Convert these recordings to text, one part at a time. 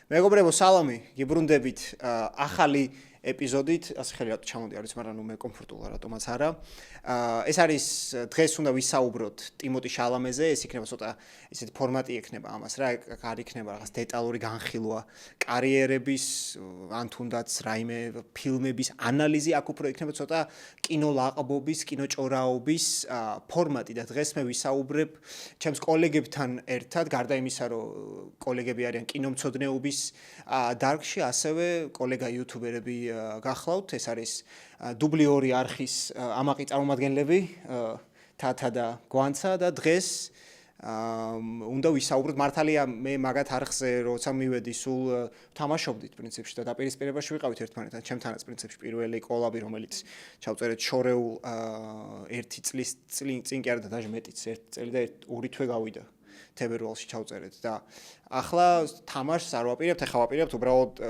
მეგობრებო, სალამი, გიბრუნდებით ახალი ეპიზოდით, ასე ხელი რატო ჩამოდი არის, მაგრამ მე კომფორტულად რატომაც არა. ეს არის დღეს უნდა ვისაუბროთ ტიმოტი შალამეზე, ეს იქნება ცოტა ისეთი ფორმატი ექნება ამას რა, არ იქნება რაღაც დეტალური განხილვა კარიერების, ან თუნდაც რაიმე ფილმების ანალიზი, აქ უფრო იქნება ცოტა კინოლაყბობის, კინოჭორაობის ფორმატი და დღეს მე ვისაუბრებ ჩემს კოლეგებთან ერთად, გარდა იმისა, რომ კოლეგები არიან კინომცოდნეობის დარგში, ასევე კოლეგა იუთუბერები გახლავთ, ეს არის დუბლი 2 არხის ამაყი წარმომადგენლები, თათა და გვანცა და დღეს უნდა ვისაუბროთ, მართალია მე მაგათ არხზე როცა მივედი სულ თამაშობდით პრინციპში და დაპირისპირებაში ვიყავით ერთმანეთთან, ჩემთანაც პრინციპში პირველი კოლაბი, რომელიც ჩავწერეთ შორეულ 1 წლის წინ კი არა და დაჟე მეტიც 1 წელი და 2 თვე გავიდა თებერვალში ჩავწერეთ და ახლა თამაშს არ ვაპირებთ, ახლა ვაპირებთ უბრალოდ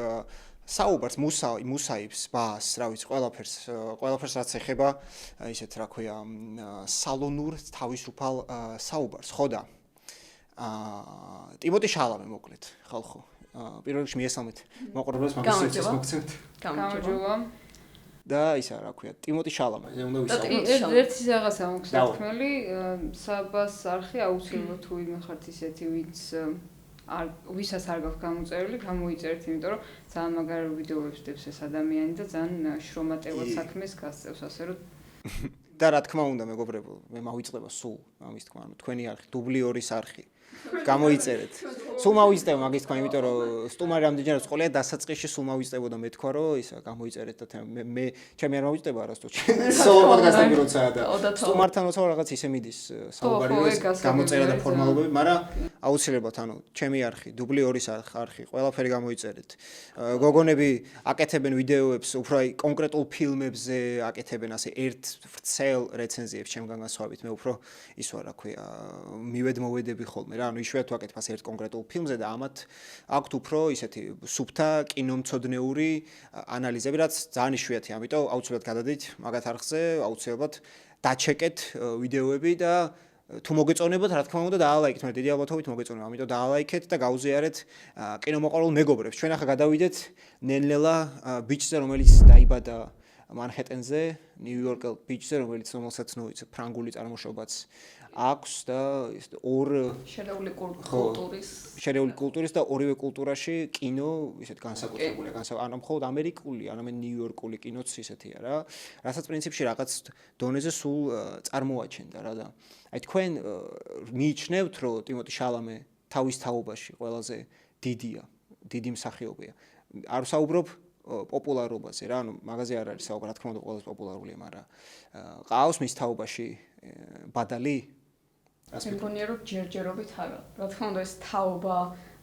საუბარს, მუსაიბს, ბას, რა ვიცი, ყველაფერს რაც ეხება ისეთ რა ქვია, სალონურ თავისუფალ საუბარს, ხო და ტიმოტი შალამე მოკლედ, ხალხო. პირველ რიგში მიესალმეთ მოყურებელს, მაგის სიუცეს მოგცემთ. გამარჯობა. და ისა რა ქვია, ტიმოტი შალამე, უნდა ვისაუბროთ. ერთი რაღაცა მოგსათქმელი, საბას არხი აუცილებლად თუ იმ ხართ ისეთი, ვინც ვისაც არ გაქვს გამოწერილი, გამოიწერეთ, იმიტომ რომ ძალიან მაგარი ვიდეოებს დებს ეს ადამიანი და ძალიან შრომატევად საქმეს გასწევს, ასე რომ და რა თქმა უნდა, მეგობრებო, მე მავიწყდება სულ ამის თქმა, თქვენი არხი, დუბლი 2-ის არხი. გამოიწერეთ. სულ მავიწყდება მაგის თქმა, იმიტომ რომ სტუმარი რამდენჯერმე სკოლია დასაწყისში სულ მავიწყდებოდა მე თქვა რომ ისა გამოიწერეთ და მე ჩემი არ მავიწყდება არასდროს. სოლო პოდკასტები როცა და სტუმართან როცა რაღაც ისე მიდის საუბარი გამოწერა და ფორმალობები, მაგრამ აუცილებლად ანუ ჩემი არხი, დუბლი 2-ის არხი, ყველაფერი გამოიწერეთ. გოგონები აკეთებენ ვიდეოებს უფრო აი კონკრეტულ ფილმებზე, აკეთებენ ასე ერთ ვრცელ რეცენზიებს ჩემგან განსხვავებით. მე უფრო ის ვარ, რა ქვია, მივედმოვედები ხოლმე რა, ანუ იშვიათად ვაკეთებ ასე ერთ კონკრეტულ ფილმზე და ამათ აქვთ უფრო ისეთი სუფთა კინომცოდნეური ანალიზები, რაც ძალიან იშვიათია, ამიტომ აუცილებლად გადადით მაგათ არხზე, აუცილებლად დაჩეკეთ ვიდეოები და თუ მოგეწონებათ, რა თქმა უნდა, დაალაიქეთ, მე დიდი ალბათობით მოგეწონება, ამიტომ დაალაიქეთ და გაუზიარეთ კინომოყვარულ მეგობრებს. ჩვენ ახლა გადავიდეთ ნელ-ნელა ბიჩზე, რომელიც დაიბადა მანჰეტენზე, ნიუ-იორკელ ბიჩზე, რომელსაც ნუ იცი ფრანგული წარმოშობაც აქვს და შერეული კულტურის და ორივე კულტურაში კინო ისეთ განსაკუთრებულია, ანუ მხოლოდ ამერიკული, არამედ ნიუ-იორკული კინოც ისეთია რა, რასაც პრინციპში რაღაც დონეზე სულ წარმოაჩენდა რა და აი თქვენ მიიჩნევთ, რომ ტიმოტი შალამე თავის თაობაში ყველაზე დიდი მსახიობია. არ ვსაუბრობ პოპულარობაზე რა, ანუ მაგაზე არ არის საუბარი, რა თქმა უნდა, ყველაზე პოპულარულია, მაგრამ ყავს მის თაობაში ბადალი? მე მგონია რომ ჯერჯერობით არა. რა თქმა უნდა ეს თაობა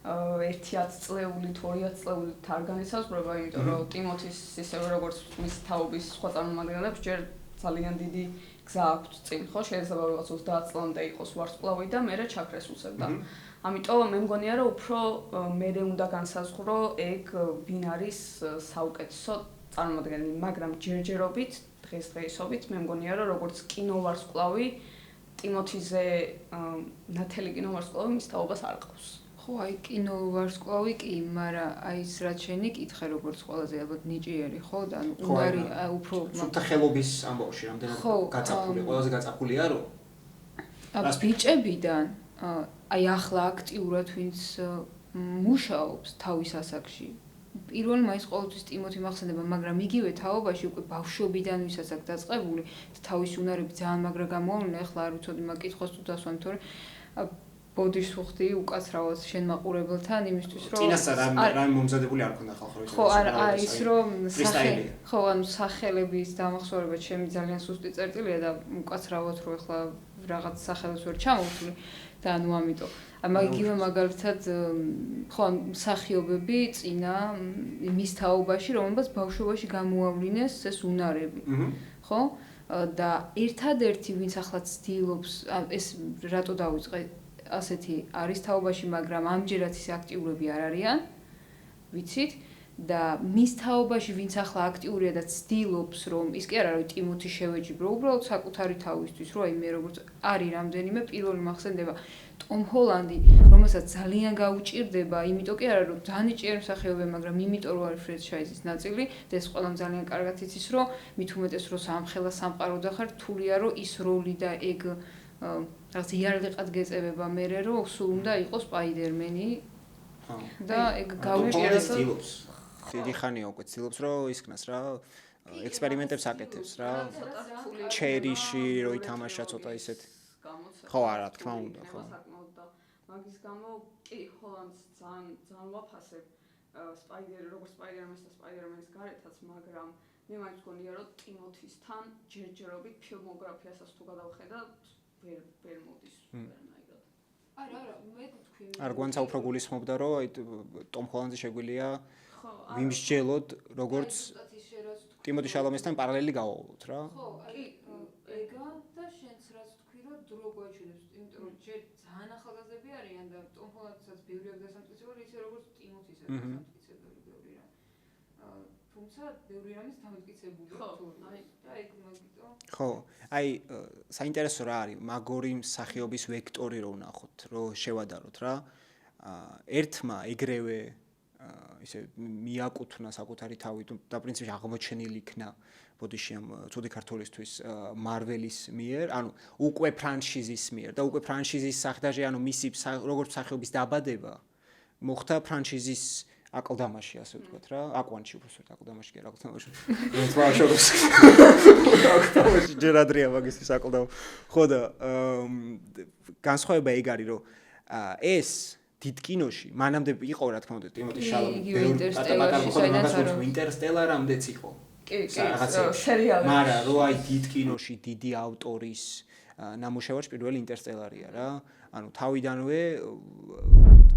1-10 წლეული თუ 20 წლეულით არ განისაზღვრება, იმიტომ რომ ტიმოთის ისევე როგორც მის თაობის სხვა წარმომადგენლებს ჯერ ძალიან დიდი გზა აქვს წინ, ხო? შეიძლება რაღაც 30 წლამდე იყოს ვარსკვლავი და მერე ჩაქრეს უსებდა. ამიტომ მე მგონია რომ უფრო მერე უნდა განსაზღვრო ეგ ვინ არის საუკეთესო წარმომადგენელი, მაგრამ ჯერჯერობით დღესდღეობით მე მგონია რომ როგორც კინოვარსკვლავი ტიმოთიზე ნათელი კინოვარსკვლავი მის თაობას არ ყავს. ხო, აი კინოვარსკვლავი კი, მაგრამ აი ეს რაც შენი კითხე როგორც ყველაზე ალბათ ნიჭიერი, ხო და ანუ უნარი უფრო სუფთა ხელობის ამბავში რამდენად გაწაფული, ყველაზე გაწაფულია რომ ბიჭებიდან აი ახლა აქტიურად ვინც მუშაობს თავის ასაკში. პირველ მაინც ყოველთვის ტიმოთი მახსენდება, მაგრამ იგივე თაობაში უკვე ბავშვობიდან ვისაც აქვს დაწყებული და თავის უნარები ძალიან მაგრა გამოავლინა, ახლა არ ვიცოდი მაგ კითხვას თუ დასვამ, თორე ბოდიშს ვხვდი უკაცრავად შენ მაყურებელთან იმისთვის რომ წინასწარ რამე მომზადებული არ ქონდა ხალხო ის. ხო, არა, ის რომ ხო, ანუ სახელების დამახსოვრება ჩემი ძალიან სუსტი წერტილია და უკაცრავად რომ ახლა რაღაც სახელებს ვერ ჩამოვთვლი და ანუ ამიტომ იგივე მაგალითად ხო მსახიობები წინა მის თაობაში რომელსაც ბავშვობაში გამოავლინეს ეს უნარები ხო და ერთადერთი ვინც ახლა ცდილობს ეს რატო დავიწყე ასეთი არის თაობაში მაგრამ ამჯერად ის აქტიურები არ არიან ვიცით და მის თაობაში ვინც ახლა აქტიურია და ცდილობს რომ ის კი არა რომ ტიმოთი შევეჯიბრო უბრალოდ საკუთარი თავისთვის რომ აი მე როგორც არის რამდენიმე პირველი მახსენდება ტომ ჰოლანდი რომელსაც ძალიან გაუჭირდება იმიტომ კი არა რომ ძალიან იჭიერ მსახიობია მაგრამ იმიტომ რომ არის ფრედ შაიზის ნაწილი და ეს ყველამ ძალიან კარგად იცის რომ მით უმეტეს რომ სამხელა სამყარო ხარ თულია რომ ის როლი და ეგ რაღაც იარლიყად გეწევება მე რომ სულ უნდა იყოს სპაიდერმენი და ეგ გაუჭირდება დიდი ხანია უკვე ცდილობს რომ ისქნას რა ექსპერიმენტებს აკეთებს რა ჩერიში რო ითამაშა ცოტა ისეთ ხო არა თქმა უნდა ხო მაგის გამო კი ჰოლანდს ძალიან ვაფასებ როგორც სპაიდერმენს და სპაიდერმენის გარეთაც მაგრამ მე მაინც მგონია რომ ტიმოთისთან ჯერჯერობით ფილმოგრაფიასაც თუ გადავხედა ვერ მოდის ვერნაირად არა მე თქვი არ გვანცა უფრო გულისხმობდა რომ აი ტომ ჰოლანდი შეგვიძლია ვიმსჯელოთ როგორც ტიმოთი შალამესთან პარალელი გავავლოთ რა ხო კი ეგა და შენც რაც თქვი რომ დრო გვაჩვენებს იმიტომ რომ ჯერ ძალიან ახალგაზრდები არიან და ტომ ჰოლანდსაც ბევრი აქვს დასამტკიცებელი ისე როგორც ტიმოთისაც დასამტკიცებელი ბევრი რა თუმცა ბევრი რამის დამტკიცებულია თუ და ეგ მაგიტო ხო აი საინტერესო რა არის მაგორი მსახიობის ვექტორი რო ვნახოთ რომ შევადაროთ რა ერთმა ეგრევე ისე მიაკუთვნა საკუთარი თავი და პრინციპში აღმოჩენილი იქნა ბოდიში ამ ცუდი ქართულისთვის მარველის მიერ, ანუ უკვე ფრანშიზის მიერ და უკვე ფრანშიზის საყდაჟე, ანუ მისი როგორც მსახიობის დაბადება მოხდა ფრანშიზის აკლდამაში, ასე ვთქვათ რა, აკვანში უბრალოდ აკლდამაში კი არა აკლდამაში. თვალშოროს. აკლდამაში ჯერადრია მაგისთვის აკლდამა. ხო და განსხვავება ეგ არის, რომ ეს დიდ კინოში მანამდე იყო რა თქმა უნდა ტიმოთი შალამი ინტერსტელარამდეც იყო კი სერიალი მაგრამ რო აი დიდ კინოში დიდი ავტორის ნამუშევარს პირველი ინტერსტელარია რა ანუ თავიდანვე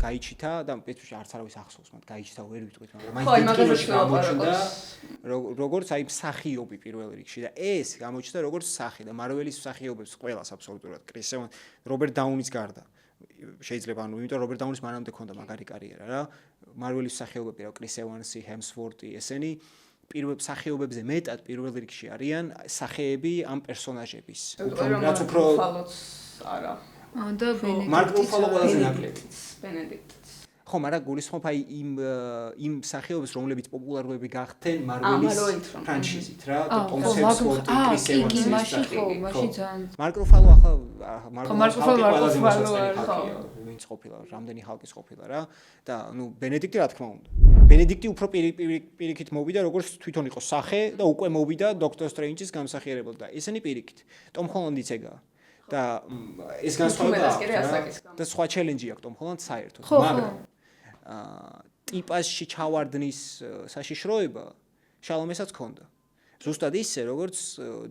გაიჩითა და პეტრუში არც არავის ახსოვს მათ გაიჩითა ვერ ვიტყვით მაგრამ აი დიდ კინოში გამოჩნდა როგორც აი მსახიობი პირველ რიგში და ეს გამოჩნდა როგორც სახე და მარველის მსახიობებს ყველას აბსოლუტურად კრის ევანს რობერტ დაუნის გარდა შეიძლება ანუ იმიტომ რობერტ დაუნის მანამდე ქონდა მაგარი კარიერა რა მარველის მსახიობები რა კრის ევანსი ჰემსვორთი ესენი პირველ მსახიობებზე მეტად პირველ რიგში არიან სახეები ამ პერსონაჟების რაც უფრო არა და მარკ რუფალო ყველაზე ნაკლები ბენედიქტი ხო მაგრამ გულისხმობ აი იმ მსახიობებს რომლებიც პოპულარობები გახდნენ მარველის ფრანშიზით რა და ტომ ჰემსვორთი კრის ევანსი მაშინ ძალიან მარკ რუფალო ახლა მარკ რუფალო ვინც ყოფილა რამდენი ხალხის ყოფილა რა და ნუ ბენედიქტი რა თქმა უნდა ბენედიქტი უფრო პირიქით მოვიდა როგორც თვითონ იყო სახე და უკვე მოვიდა დოქტორ სტრეინჯის გამსახიერებლად და ესენი პირიქით ტომ ჰოლანდიც ეგაა და ეს განსხვავება და სხვა ჩელენჯი აქვს ტომ ჰოლანდს საერთოდ მაგრამ ტიპაჟში ჩავარდნის საშიშროება შალომესაც ჰქონდა ზუსტად ისე როგორც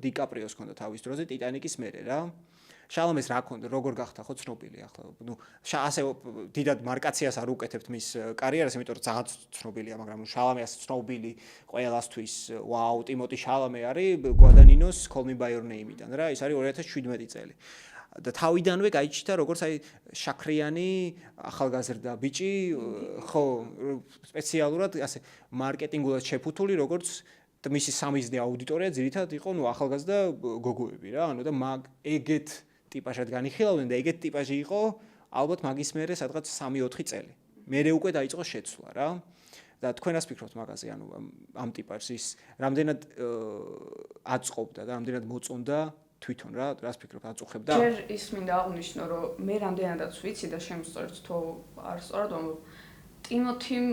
დიკაპრიოს ჰქონდა თავის დროზე ტიტანიკის მერე რა შალომეს რა ჰქონდა როგორ გახდა ხო ცნობილი ახლა ნუ ასე დიდად მარკაციას არ უკეთებთ მის კარიერას იმიტომ რომ ძალიან ცნობილია მაგრამ შალომეს ცნობილი ყველასთვის ვაუ ტიმოთი შალომე არის გვადანინოს Call Me By Your Name-დან რა ის არის 2017 წელი და თავიდანვე გაიჩნდა როგორც აი შაქრიანი ახალგაზრდა ბიჭი ხო სპეციალურად ასე მარკეტინგულად შეფუთული როგორც და მისი სამიზნე აუდიტორია ძირითადად იყო ნუ ახალგაზრდა გოგოები რა ანუ და ეგეთ ტიპაჟად განიხილავდნენ და ეგეთ ტიპაჟი იყო ალბათ მაგის მერე სადღაც 3-4 წელი. მერე უკვე დაიწყო შეცვლა რა. და თქვენ რას ფიქრობთ მაგაზე, ანუ ამ ტიპაჟს ის რამდენად აწყობდა და რამდენად მოწონდა თვითონ რა, რას ფიქრობთ, აწუხებდა? ჯერ ის მინდა აღვნიშნო, რომ მე რამდენადაც ვიცი და შემსწორებს თუ არ სწორად ვამბობ. ტიმოთიმ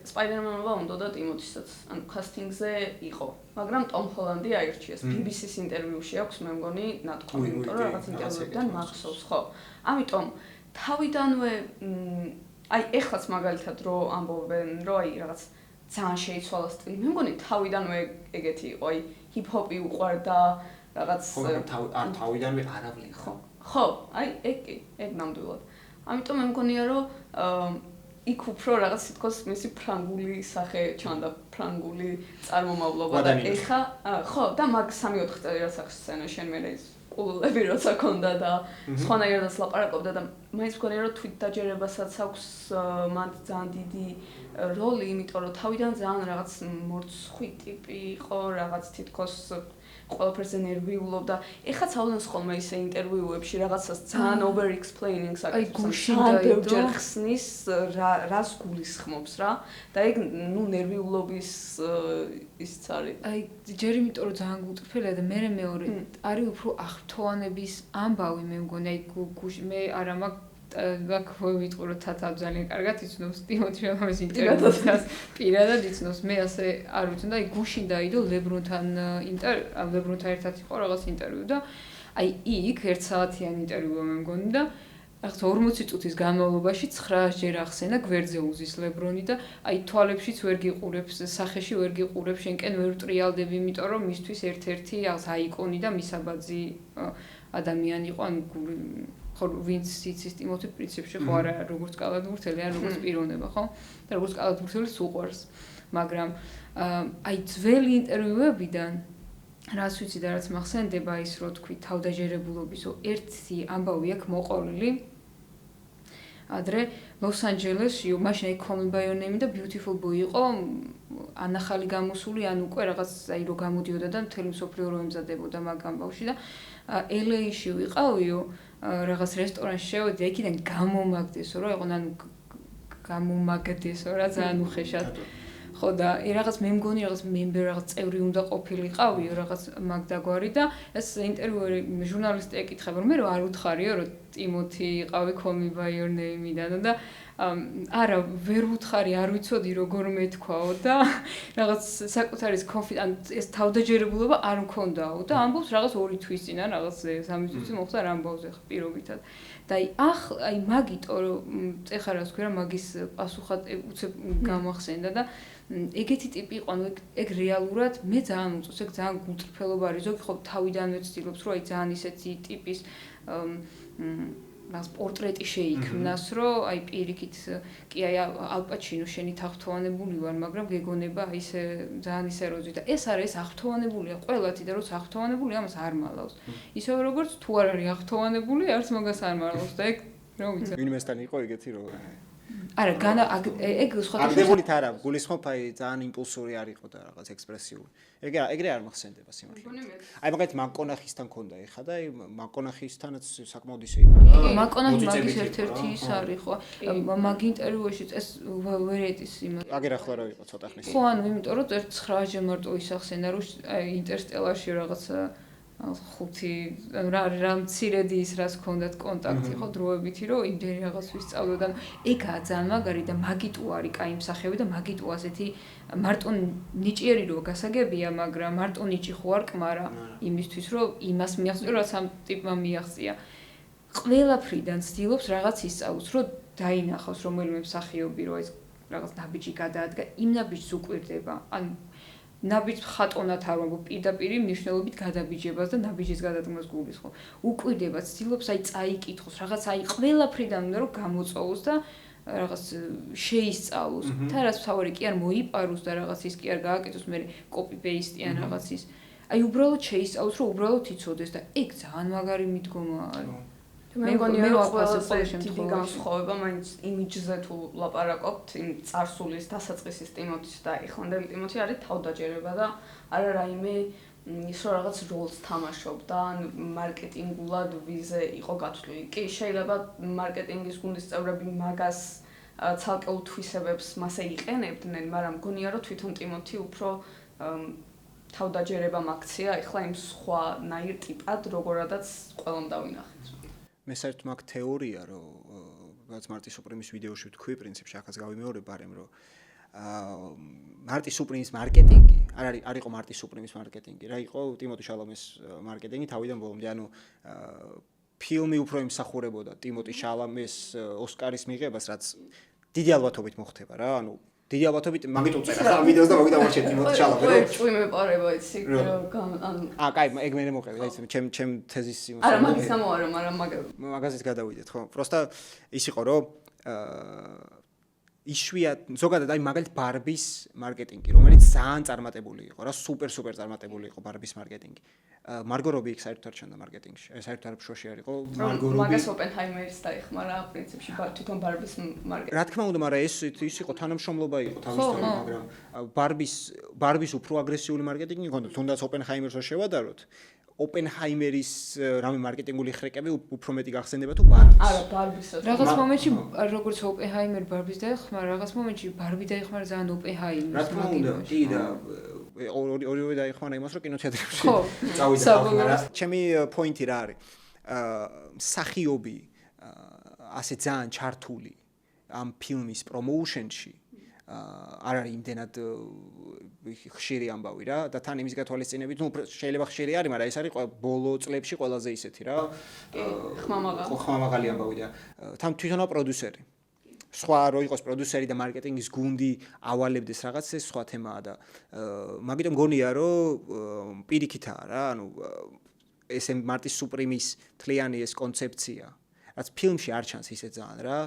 სპაიდერმენობა უნდა და ტიმოთისაც ანუ კასტინგზე იყო, მაგრამ ტომ ჰოლანდი აირჩიეს. BBC-ს ინტერვიუში აქვს მე მგონი ნათქვამი, იმიტომ რომ რაღაც ინტერვიუებიდან მახსოვს, ხო. ამიტომ თავიდანვე აი ეხლაც მაგალითად რო ამბობენ, რომ აი რაღაც ძალიან შეიცვალა სტილი. მე მგონი თავიდანვე ეგეთი იყო, აი ჰიპ-ჰოპი უყვარდა რაღაც თავიდანვე არავინ ხო. ხო, აი ეგ ნამდვილად. ამიტომ მე მგონია რომ იქ უფრო რაღაც თქოს მისი ფრანგული სახე ჩანდა, ფრანგული წარმომავლობა და ეხა ხო და მაგ 3-4 წელი რაც ახს სცენა შენ მე ყულები როცა ქონდა და სხვანაირადაც ლაპარაკობდა და მაინც მგონია რომ თვით დაჯერებასაც აქვს მან ძალიან დიდი როლი, იმიტომ რომ თავიდან ძალიან რაღაც მორცხვი ტიპი იყო, რაღაც თითქოს ყველაფერზე ნერვიულობდა. ეხლა ცალდენს ხოლმე ისე ინტერვიუებში რაღაცას ძალიან over explaining საკითხს ბევრჯერ ხსნის რას გულისხმობს რა და ეგ ნუ ნერვიულობის ისიც არის. აი ჯერ იმიტომ რომ ძალიან გულწრფელია და მეორე არის უფრო აღფრთოვანების ამბავი მე მგონი აი მე არა მაგ ვიტყურო თათა ძალიან კარგად იცნობს ტიმოთი შალამეს ინტერვიუს პირადად იცნობს მე ასე არ ვიცი და აი გუშინ დაიდო ლებრონთან ლებრონთან ერთად იყო რაღაც ინტერვიუ და აი იქ 1 საათიანი ინტერვიუა მე მგონი და რაღაც 40 წუთის განმავლობაში 9 ჯერ ახსენა გვერდზე უზის ლებრონი და აი თვალებშიც ვერ გიყურებს სახეში ვერ გიყურებს შენკენ ვერ ტრიალდები იმიტომ რომ მისთვის ერთ-ერთი რაღაც აიკონი და მისაბაძი ადამიანი იყო ან ხო ვინც იცის ტიმოთი პრინციპში ხო არა როგორც კალათბურთელი ან როგორც პიროვნება ხო და როგორც კალათბურთელი უყვარს მაგრამ აი ძველი ინტერვიუებიდან რას ვიცი და რაც მახსენდება ის რო თქვი თავდაჯერებულობისო ერთი ამბავი აქვს მოყოლილი ადრე ლოს-ანჯელესში მაშინ აი Call Me by Your Name და Beautiful Boy იყო ანახალი გამოსული ან უკვე რაღაც აი რო გამოდიოდა და მთელი მსოფლიო რო ემზადებოდა მაგ ამბავში და LA-ში ვიყავიო რაღაც რესტორანში შევედი იქიდან გამომაგდესო რა იყო ანუ გამომაგდესო რა ძალიან უხეშად ხო და რაღაც მე მგონი რაღაც მემბერ რაღაც წევრი უნდა ყოფილიყავიო რაღაც მაგდაგვარი და ეს ინტერვიუერი ჟურნალისტი ეკითხება რომ მე რო არ უთხარიო რომ ტიმოთი იყავი Call Me by Your Name-დან და არა ვერ უთხარი არ ვიცოდი როგორ მეთქვაო და რაღაც საკუთარი ეს თავდაჯერებულობა არ მქონდაო და ამბობს რაღაც 2 თვის წინ ან რაღაც 3 თვის წინ მოხდა რამბავზე პირობითად და აი მაგიტო რომ წეხარას ქვია მაგის პასუხად უცებ გამახსენდა და ეგეთი ტიპი იყო ანუ ეგ რეალურად მე ძალიან უწევს ეგ ძალიან გულწრფელობა არის ზოგი ხო თავიდანვე ცდილობს რომ აი ძალიან ისეთი ტიპის მას პორტრეტი შეიქმნას რომ აი პირიქით კი აი ალპაჩინო შენი აღფრთოვანებული ვარ მაგრამ გეგონება ისე ძალიან ისე როზი და ეს არის აღფრთოვანებულია ყველათი და როცა აღფრთოვანებულია ამას არ მალავს ისე როგორც თუ არ არის აღფრთოვანებული არც მაგას არ მალავს და ეგ რა ვიცი ვინმესთან იყო ეგეთი რომ არა განა ეგ სხვა აგდებულით არა გულისხმობ აი ძალიან იმპულსური არ იყო და რაღაც ექსპრესიული ეგრე არ მახსენდება სიმართლე აი მაგალითად მაკონახისთან ქონდა ეხა და აი მაკონახისთანაც საკმაოდ ისე იყო მაკონახი მაგის ერთ-ერთი ის არის ხო მაგ ინტერვიუში ეს ვერეტის იმას აგერ ახლა რა იყო ცოტა ხნის ხო ანუ იმიტომ რომ 9 მარტო ისახსენა რომ ინტერსტელარში რაღაც 5 რა მცირედი ის რას ქონდათ კონტაქტი ხო დროებითი რომ იმდენი რაღაც ვისწავლოთ და ეგაა ძალიან მაგარი და მაგიტუ არის კაი მსახიობი და მაგიტუ ასეთი მარტო ნიჭიერი რო გასაგებია მაგრამ მარტო ნიჭი ხო არ კმარა იმისთვის რომ იმას მიაღწია რაც ამ ტიპმა მიაღწია ყველაფრიდან ცდილობს რაღაც ისწავლოს რომ დაინახოს რომელიმე მსახიობი რო ეს რაღაც ნაბიჯი გადაადგა იმ ნაბიჯს უკვირდება ან ნაბიჯს ხატონად არ ვამბობ პირდაპირ მნიშვნელობით გადაბიჯებას და ნაბიჯის გადადგმას გულისხმობ. უკვირდება ცდილობს აი წაიკითხოს რაღაც აი ყველაფრიდან უნდა რომ გამოწოვოს და რაღაც შეისწავლოს. და რაც თავარი კი არ მოიპაროს და რაღაც ის კი არ გააკეთოს მე კოპი პეისტი ან რაღაც ის. აი უბრალოდ შეისწავლოს რომ უბრალოდ იცოდეს და ეგ ძალიან მაგარი მიდგომა არის. მე მგონია რომ ყველაზე დიდი განსხვავება მაინც იმიჯზე თუ ლაპარაკობთ, იმ წარსულის დასაწყისის ტიმოთის და ეხლანდელი ტიმოთი არის თავდაჯერება და არა რაიმე ის რომ რაღაც როლს თამაშობდა, ან მარკეტინგულად ვიზე იყო გათვლილი. კი, შეიძლება მარკეტინგის გუნდის წევრები მაგას ცალკეულ თვისებებს მასე იყენებდნენ, მაგრამ მგონია რომ თვითონ ტიმოთი უფრო თავდაჯერება მაქცია, ეხლა იმ სხვა ნაირ ტიპად, როგორადაც ყველამ დავინახეთ. მე საერთოდ მაგ თეორია რომ რაც მარტი სუპრიმის ვიდეოში ვთქვი პრინციპში ახაც გავიმეორებ არემ რომ მარტი სუპრიმის მარკეტინგი არ იყო მარტი სუპრიმის მარკეტინგი რა იყო ტიმოთი შალამეს მარკეტინგი თავიდან ბოლომდე ანუ ფილმი უფრო იმსახურებოდა ტიმოთი შალამეს ოსკარის მიღებას რაც დიდი ალბათობით მოხდება რა ანუ დიდი ალბათობით მაგით უწერა ხა ვიდეოს და მოგიდავარჩეთ ტიმოთი შალამე რო ჭუი მეპარება იცი ანუ კაი ეგ მე მოყევი და იცი ჩემ თეზის იმას არა მაგის გამო არა მაგრამ მაგაზით გადავიდეთ ხო პროსტა ის იყო რომ იშვიათ ზოგადად აი მაგალითად ბარბის მარკეტინგი, რომელიც ძალიან წარმატებული იყო, რა სუპერ წარმატებული იყო ბარბის მარკეტინგი. მარგო რობი იქ საერთოდ არ ჩანდა მარკეტინგში. საერთოდ არ შოში არ იყო მარგო რობი. მაგას ოპენჰაიმერის დაიხმარა პრინციპში თვითონ ბარბის მარკეტინგი. რა თქმა უნდა, მაგრამ ის იყო თანამშრომლობა იყო თავისთავად, მაგრამ ბარბის უფრო აგრესიული მარკეტინგი ჰქონდა, თუნდაც ოპენჰაიმერს არ შევადაროთ. ოპენჰაიმერის რამე მარკეტინგული ხრეკები უფრო მეტი გახსენდება თუ ბარბის. არა, ბარბისაც. რაღაც მომენტში როგორც ოპენჰაიმერი ბარბის დაეხმარა, რაღაც მომენტში ბარბი დაეხმარა ძალიან ოპენჰაიმერს. რა თქმა უნდა, კი და ორივე დაიხმარა იმას, რომ კინოთეატრებში წავიდა ხალხი, მაგრამ ჩემი პოინტი რა არის? მსახიობი ასე ძალიან ჩართული ამ ფილმის პრომოუშენში არ არის იმდენად ხშირი ამბავი რა და თან იმის გათვალისწინებით, ну, შეიძლება ხშირი არის, მაგრამ ეს არის ბოლო წლებში ყველაზე ისეთი რა. ხმამაღალი ამბავი და თან თვითონა პროდიუსერი. სხვა რო იყოს პროდიუსერი და მარკეტინგის გუნდი ავალებდეს რაღაც ეს სხვა თემაა და მაგიტომ გონია რომ პირიქითაა რა, ანუ ეს მარტის სუპრიმის თლიანი ეს კონცეფცია რაც ფილმში არ ჩანს ისე ძალიან რა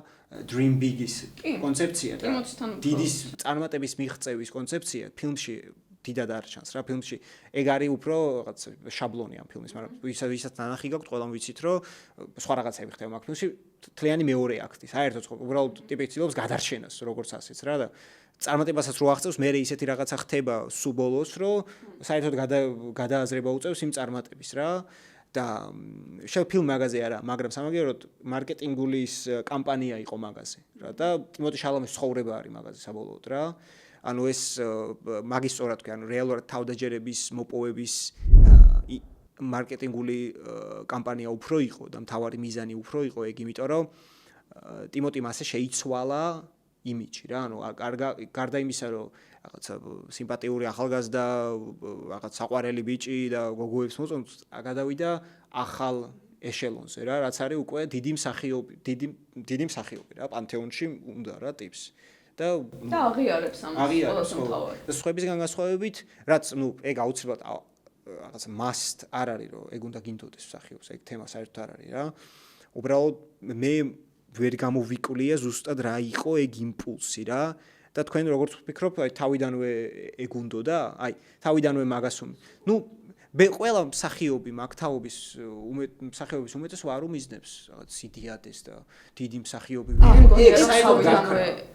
dream big-ის კონცეფცია და დიდი წარმატების მიღწევის კონცეფცია ფილმში დიდად არ ჩანს რა ფილმში ეგ არის უფრო რაღაც შაბლონი ამ ფილმის მაგრამ ვისაც ნანახი გაქვთ ყველამ ვიცით რომ სხვა რაღაცები ხდება მაგ ფილმში თლიანი მეორე აქტი საერთოდ უბრალოდ ტიპი ცდილობს გადარჩენას როგორც ასეც რა და წარმატებასაც რო აღწევს მე ისეთი რაღაცა ხდება სულ ბოლოს რომ საერთოდ გადააზრება უწევს იმ წარმატების რა და შევ ფილმ მაგაზე არა, მაგრამ სამაგიეროდ მარკეტინგული კამპანია იყო მაგაზე რა და ტიმოტი შალამის ცხოვრება არის მაგაზე საბოლოოდ რა. ანუ ეს მაგის სწორად თქვი, ანუ რეალურად თავდაჯერების მოპოვების მარკეტინგული კამპანია უფრო იყო და მთავარი მიზანი უფრო იყო ეგ, იმიტომ რომ ტიმოტიმ ასე შეიცვალა იმიჯი რა, ანუ გარდა იმისა, რომ რაღაცა სიმპათიური ახალგაზრდა, რაღაც საყვარელი ბიჭი და გოგოებს მოწონს, გადავიდა ახალ ეშელონზე რა, რაც არის უკვე დიდი მსახიობი რა, პანთეონში უნდა რა ტიპს. და აღიარებს ამას მთავარ. და სხვებისგან განსხვავებით, რაც ნუ ეგ აუცილებლად რაღაცა must არ არის, რომ ეგ უნდა გინდოდეს მსახიობს, ეგ თემა საერთოდ არ არის რა. უბრალოდ მე ვერ გამოვიკლია ზუსტად რა იყო ეგ იმპულსი რა და თქვენ როგორც ვფიქრობ, აი თავიდანვე ეგ უნდოდა, აი თავიდანვე მაგას ნუ ყველა მსახიობი მაგ-თაობის მსახიობის უმეტესობა არ უმიზნებს რაღაც სიდიადეს და დიდი მსახიობი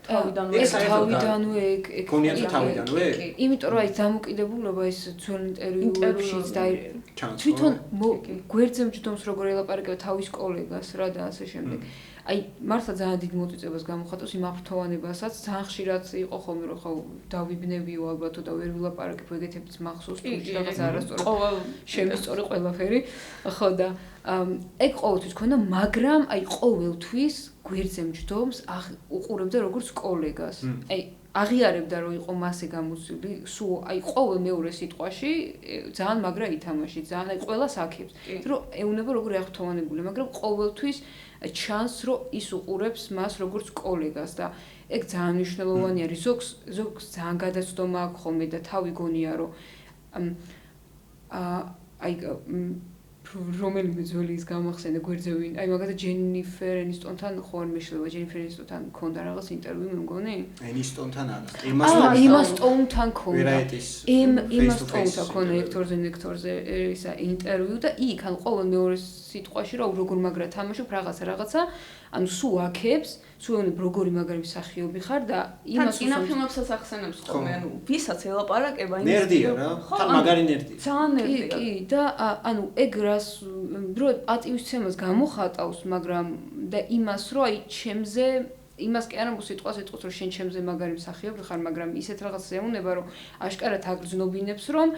თავიდანვე გონია თუ თავიდანვე იმიტომ რომ აი დამოკიდებულება ის ძველ ინტერვიუებშიც და თვითონ გვერდზე მჯდომს როგორ ელაპარაკება თავის კოლეგას რა და ასე შემდეგ აი მართლა ძალიან დიდ მოტვიწებას გამოხატავს იმ აფრთოვანებასაც ძალიან ხშირად იყო ხოლმე რომ ხო დავიბნებიო ალბათო და ვერ ვილაპარაკებ ეგეთებიც მახსოვს თუ რაღაც არასწორად შემისწორი ყველაფერი ხო და ეგ ყოველთვის ქონდა მაგრამ აი ყოველთვის გვერდზე მჯდომს უყურებდა როგორც კოლეგას აი აღიარებდა რომ იყო მასე გამოცილი სულ აი ყოველ მეორე სიტყვაში ძალიან მაგრა ითამაში ძალიან აი ყველას აქებს რომ ეუნება როგორ აფრთოვანებული მაგრამ ყოველთვის ჩანს რომ ის უყურებს მას როგორც კოლეგას და ეგ ძალიან მნიშვნელოვანია ზოგს ძალიან გადაცდომა აქვს ხოლმე და თავი გონია რომ აი რომელიმე ძველი ის გამახსენდა გვერდზე ვინ აი მაგალითად ჯენიფერ ენისტონთან ხო არ მეშლება ჯენიფერ ენისტონთან ქონდა რაღაც ინტერვიუ მე მგონი ენისტონთან არა იმასტონთან ქონდა იმასტონთან ქონდა ექტორზე ისა ინტერვიუ და იქ ან ყოველ მეორე სიტყვაში რომ როგორ მაგრა თამაშობ რაღაცა ანუ სულ აქებს სულ როგორი მაგარი მსახიობი ხარ და იმას კინოფილმებსაც ახსენებს ხოლმე ანუ ვისაც ელაპარაკება იმის ნერდია რა თან მაგარი ნერდია ძალიან ნერდია კი და ანუ ეგ რას რომ პატივისცემას გამოხატავს მაგრამ და იმას რომ აი ჩემზე იმას კი არა სიტყვას ეტყვის რომ შენ ჩემზე მაგარი მსახიობი ხარ მაგრამ ისეთ რაღაცას ეუნება რომ აშკარად აგრძნობინებს რომ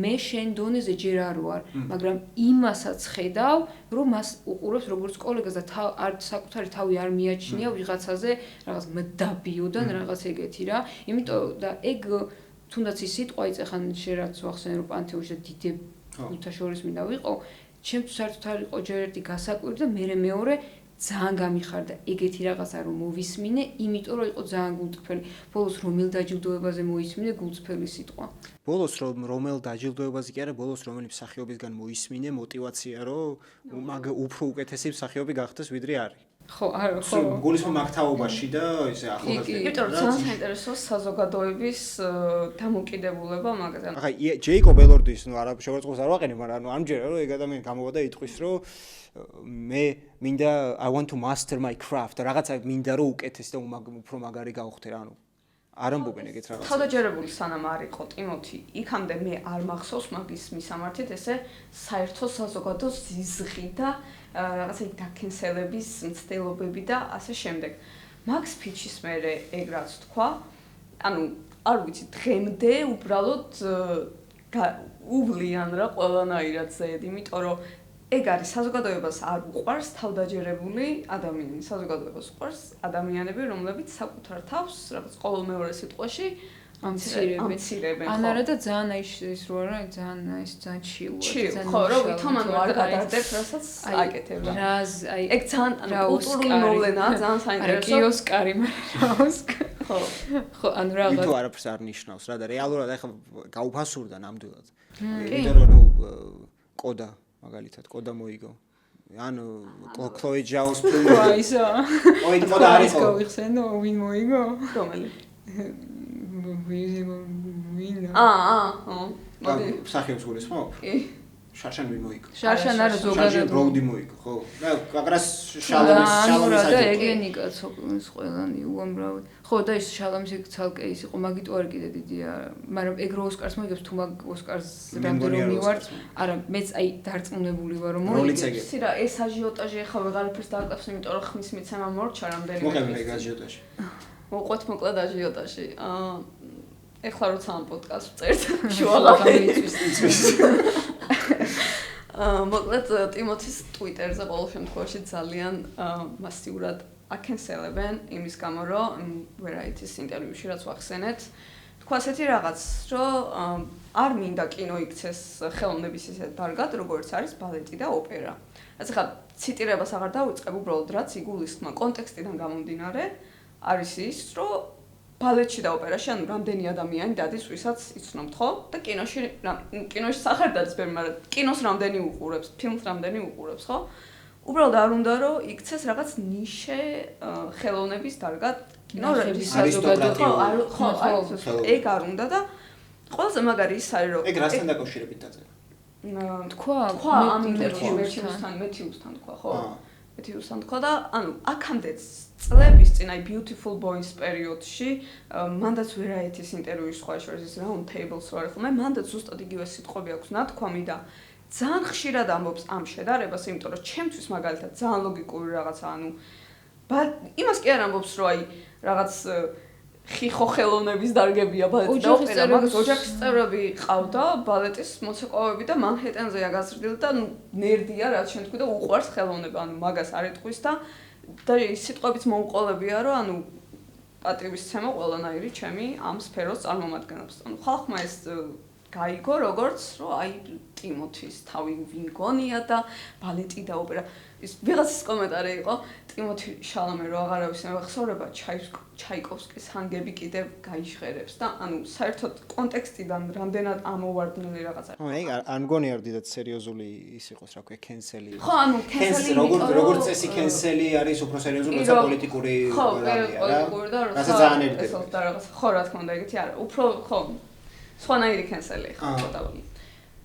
მე შენ დონეზე ჯერ არ ვარ მაგრამ იმასაც ხედავ რომ მას უყურებს როგორც კოლეგას და არ საკუთარი თავი არ მიაჩნია ვიღაცაზე რაღაც მდაბიოდან რაღაც ეგეთი რა იმიტომ და ეგ თუნდაც ის სიტყვა იწეხან შერაც ვახსენე რომ პანთეონში და დიდებთა შორის მინდა ვიყო ჩემთვის საერთოდ არ იყო ჯერ ერთი გასაკვირი და მე მეორე ძალიან გამიხარდა ეგეთი რაღაცა რომ მოვისმინე, იმიტომ რომ იყო ძალიან გულწრფელი. ბოლოს რომელ დაჯილდოებაზე მოისმინე გულწრფელი სიტყვა. ბოლოს რომელ დაჯილდოებაზე კი არა, ბოლოს რომელი მსახიობისგან მოისმინე мотиваცია რომ უფრო უკეთესი მსახიობი გახდეს ვიდრე არის. ხო, არა, ხო. გულისხმობ მაგთაობაში და ისე ახალგაზრდები. იმიტომ რომ ძალიან საინტერესოა საზოგადოების დამოკიდებულება მაგაზე. ახლა ჯეიკობ ელორდის, არა შევარწყოს არ ვაყენებ, მაგრამ ამჯერა რომ ეგ ადამიანი გამოვა და იტყვის, რომ მე მინდა I want to master my craft და რაღაცა მინდა რომ უკეთეს და უფრო მაგარი გავხდე რა, ანუ არ ამბობენ ეგეთ რაღაცა. თავდაჯერებული სანამ არ იყო ტიმოთი, იქამდე მე არ მახსოვს მაგის მისამართით ესე საერთო საზოგადო ზიზღი და რაღაცა დაკენსელების მცდელობები და ასე შემდეგ. მაგს ფიჩის მერე ეგ რაც თქვა, ანუ არ ვიცი დღემდე უბრალოდ უვლიან რა ყველანაირად ზედ, იმიტომ რომ ეგ არის საზოგადოებას არ უყვარს თავდაჯერებული ადამიანი. საზოგადოებას უყვარს ადამიანები, რომლებიც საკუთარ თავს რაღაც ყოველ მეორე სიტყვაში ამცირებენ. ან არა და ძალიან ის რო არა, ძალიან ჩილოა, ძალიან ხო, რომ ვითომ ანუ არ გადარდებ, რასაც აკეთებ რა. აი ეგ ძალიან კულტურული მოვლენაა, ძალიან საინტერესო. არა, კიოსკარი, მაგრამ ხო. ხო, ანუ რაღაც ვითომ არაფერს არ ნიშნავს რა და რეალურად ახლა გაუფასურდა ნამდვილად. იმიტომ რომ კოდა მაგალითად კოდა მოიგო. ან კლოე ჯაუს ფილმი. აი ისა. ოი კოდა არის გავიხსენო, ვინ მოიგო? რომელი? ვინ? მოდი. სახეებს გულისხმობ? კი. შარშან ვინ მოიგო? შარშან არა შარშან ზოგადად. ბროუდი მოიგო, ხო? და აკრას შალომის და ეგენი კაცო ის ყველანი უამრავი. ხო და ის შალომის ცალკე ის იყო, მაგიტო არ კიდე დიდია, მაგრამ ეგ რო ოსკარს მოიგებს თუ მაგ ოსკარს რამდენი მივარ, არა, მეც აი დარწმუნებული ვარ რომ მოიგებს. ისი რა ეს აჟიოტაჟი ახლა ვეღარაფერს დააკლებს, იმიტომ რომ ხმის მიცემა მორჩა რამდენი მოხები ეგ აჟიოტაჟი. მოყვეთ მოკლედ აჟიოტაჟი. ეხლა როცა ამ პოდკასტს წერთ, შუაღამის. მოკლედ ტიმოთის ტვიტერზე ყოველ შემთხვევაში ძალიან მასიურად აკენსელებენ იმის გამო, რომ ვერაიტის ინტერვიუში რაც ვახსენეთ, თქვა ასეთი რაღაც, რომ არ მინდა კინო იქცეს ხელოვნების ისეთ დარგად, როგორც არის ბალეტი და ოპერა. რაც ახლა ციტირებას აღარ დავიწყებ, უბრალოდ რაც იგულისხმა კონტექსტიდან გამომდინარე, არის ის, რომ ბალეტში და ოპერაში ანუ რამდენი ადამიანი დადის, ვისაც იცნობთ, ხო? და კინოში სახარდაც ბევრი, მაგრამ კინოს რამდენი უყურებს, ფილმს რამდენი უყურებს, ხო? უბრალოდ არ უნდა რომ იქცეს რაღაც ნიშე ხელოვნების დარგად, კინო არისტოკრატიული. ხო, ეგ არ უნდა და ყველაზე მაგარი ის არის, რომ ეგ რასთან დაკავშირებით დაწერა? თქვა ამ ინტერვიუსთან, მეთიუსთან თქვა, ხო? მეთიუსთან თქვა და ანუ აქამდე წლების წინ აი Beautiful Boys პერიოდში მანდაც ვერაიტის ინტერვიუში სხვა შორის round tables ვარ ხოლმე მანდაც ზუსტად იგივე სიტყვები აქვს ნათქვამი და ძალიან ხშირად ამბობს ამ შედარებას, იმიტომ რომ ჩემთვის მაგალითად ძალიან ლოგიკური რაღაცა, ანუ იმას კი არ ამბობს, რომ აი რაღაც ხიხო ხელოვნების დარგებია ბალეტი და ოპერა, მაგას ოჯახის წევრები ყავდა, ბალეტის მოცეკვავები და მანჰეტენზეა გაზრდილი და ნერდია, რაც შენ თქვი და უყვარს ხელოვნება, ანუ მაგას არ იტყვის და სიტყვებიც მოუყოლებია, რომ ანუ პატივისცემა ყველანაირი ჩემი ამ სფეროს წარმომადგენლებს. ანუ ხალხმა ეს გაიგო როგორც, რომ აი ტიმოთის თავი ვინ გონია და ბალეტი და ოპერა. ის ვიღაცის კომენტარი იყო, ტიმოთი შალომე რო აღარავის მეხსოვრება ჩაიკოვსკის ჰანგები კიდევ გაიჟღერებს და ანუ საერთოდ კონტექსტიდან რამდენად ამოვარდნილი რაღაცა. ხო, ეგ არ მგონი არ დიდად სერიოზული ის იყოს, რა ქვია, კენსელი. ხო, ანუ კენსელი როგორც წესი კენსელი არის უფრო სერიოზული, როცა პოლიტიკური რამეა რა. რასაც ძალიან ერიდებს. ხო, რა თქმა უნდა, ეგეთი არა. უფრო ხო სხვანაირი კენსელი ხო ტოტალი.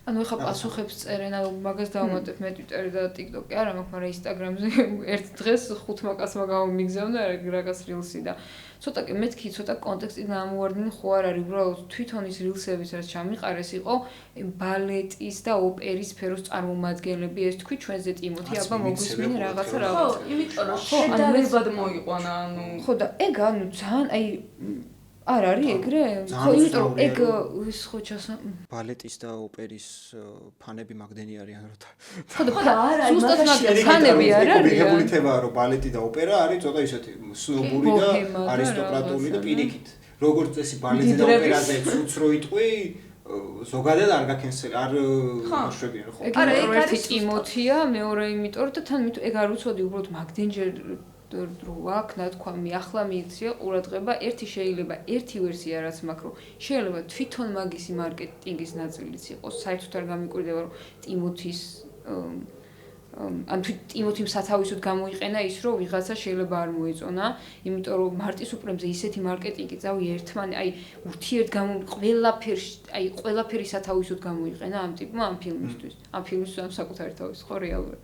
ანუ ეხა პასუხებს წერენ, ანუ მაგას დავამატებ მე Twitter-ი და TikTok-ი არა მაქვს, მაგრამ Instagram-ზე ერთ დღეს 5 კაცმა გამომიგზავნა რაღაც rilsi და ცოტა კი მეთქი ცოტა კონტექსტიდან ამოვარდნენ, ხო არ არის უბრალოდ თვითონ ის rilsების რაც ჩამიყარეს იყო ბალეტის და ოპერის სფეროს წარმომადგენლები, ეს თქვი ჩვენზე ტიმოთი, აბა მოგვისმინე რაღაცა. ხო, იმიტომ რომ შედარებად მოიყვანა, ანუ ხო და ეგ ანუ ძალიან აი არ არის ეგრე? ხო, იმიტომ რომ ეგ ის ხო ჩასა ბალეტის და ოპერის ფანები მაგდენი არიან რა. ხო და არა, ზუსტად მაგდენი ფანები არ არის. მიღებული თემაა რომ ბალეტი და ოპერა არის ცოტა ისეთი სნობური და არისტოკრატული და პირიქით. როგორც წესი ბალეტი და ოპერაზე უცრო იტყვი ზოგადად არ გაკენსელი, არ შვებიან ხო? არა, ეგ არის ტიმოთია, მეორე იმიტომ რომ და თან მით ეგ არ უცოდი უბრალოდ მაგდენჯერ როაქ ნათქვამი ახლა მიიქცია ყურადღება ერთი შეიძლება ერთი ვერსია რაც მაქვს რომ შეიძლება თვითონ მაგისი მარკეტინგის ნაწილიც იყოს საერთოდ არ გამიკვირდება რომ ტიმოთის ან ტიმოთიმ სათავისოდ გამოიყენა ის რომ ვიღაცა შეიძლება არ მოეწონა, იმიტომ რომ მარტის უპრემზე ისეთი მარკეტინგი წავი ყველაფერი სათავისოდ გამოიყენა ამ ტიპმა ამ ფილმისთვის. ამ ფილმისთვის ამ საკუთარი თავის ხო რეალურად.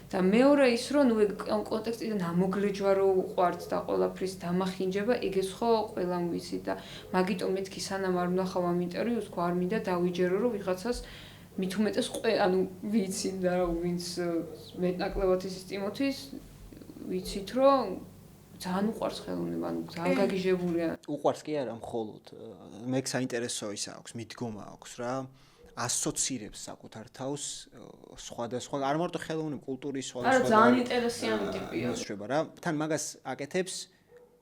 და მეორე ის რომ ნუ კონტექსტიდან ამოგლეჯვა რომ უყვართ და ყველაფრის დამახინჯება, ეგეც ხო ყველამ ვიცით და მაგიტომ მეთქი სანამ არ ვნახავ ამ ინტერვიუს, ხო არ მინდა დავიჯერო რომ ვიღაცას მით უმეტეს ვიცით და ვინც მეტნაკლებად ის ტიმოთის ვიცით რომ ძალიან უყვარს ხელოვნება, ანუ ძალიან გაგიჟებულია. უყვარს კი არა მხოლოდ მე საინტერესო ისა აქვს, მიდგომა აქვს რა. ასოცირებს საკუთარ თავს სხვადასხვა არ მარტო ხელოვნების კულტურის სხვადასხვა არა ძალიან ინტერესიანი ტიპია. შეება რა. თან მაგას აკეთებს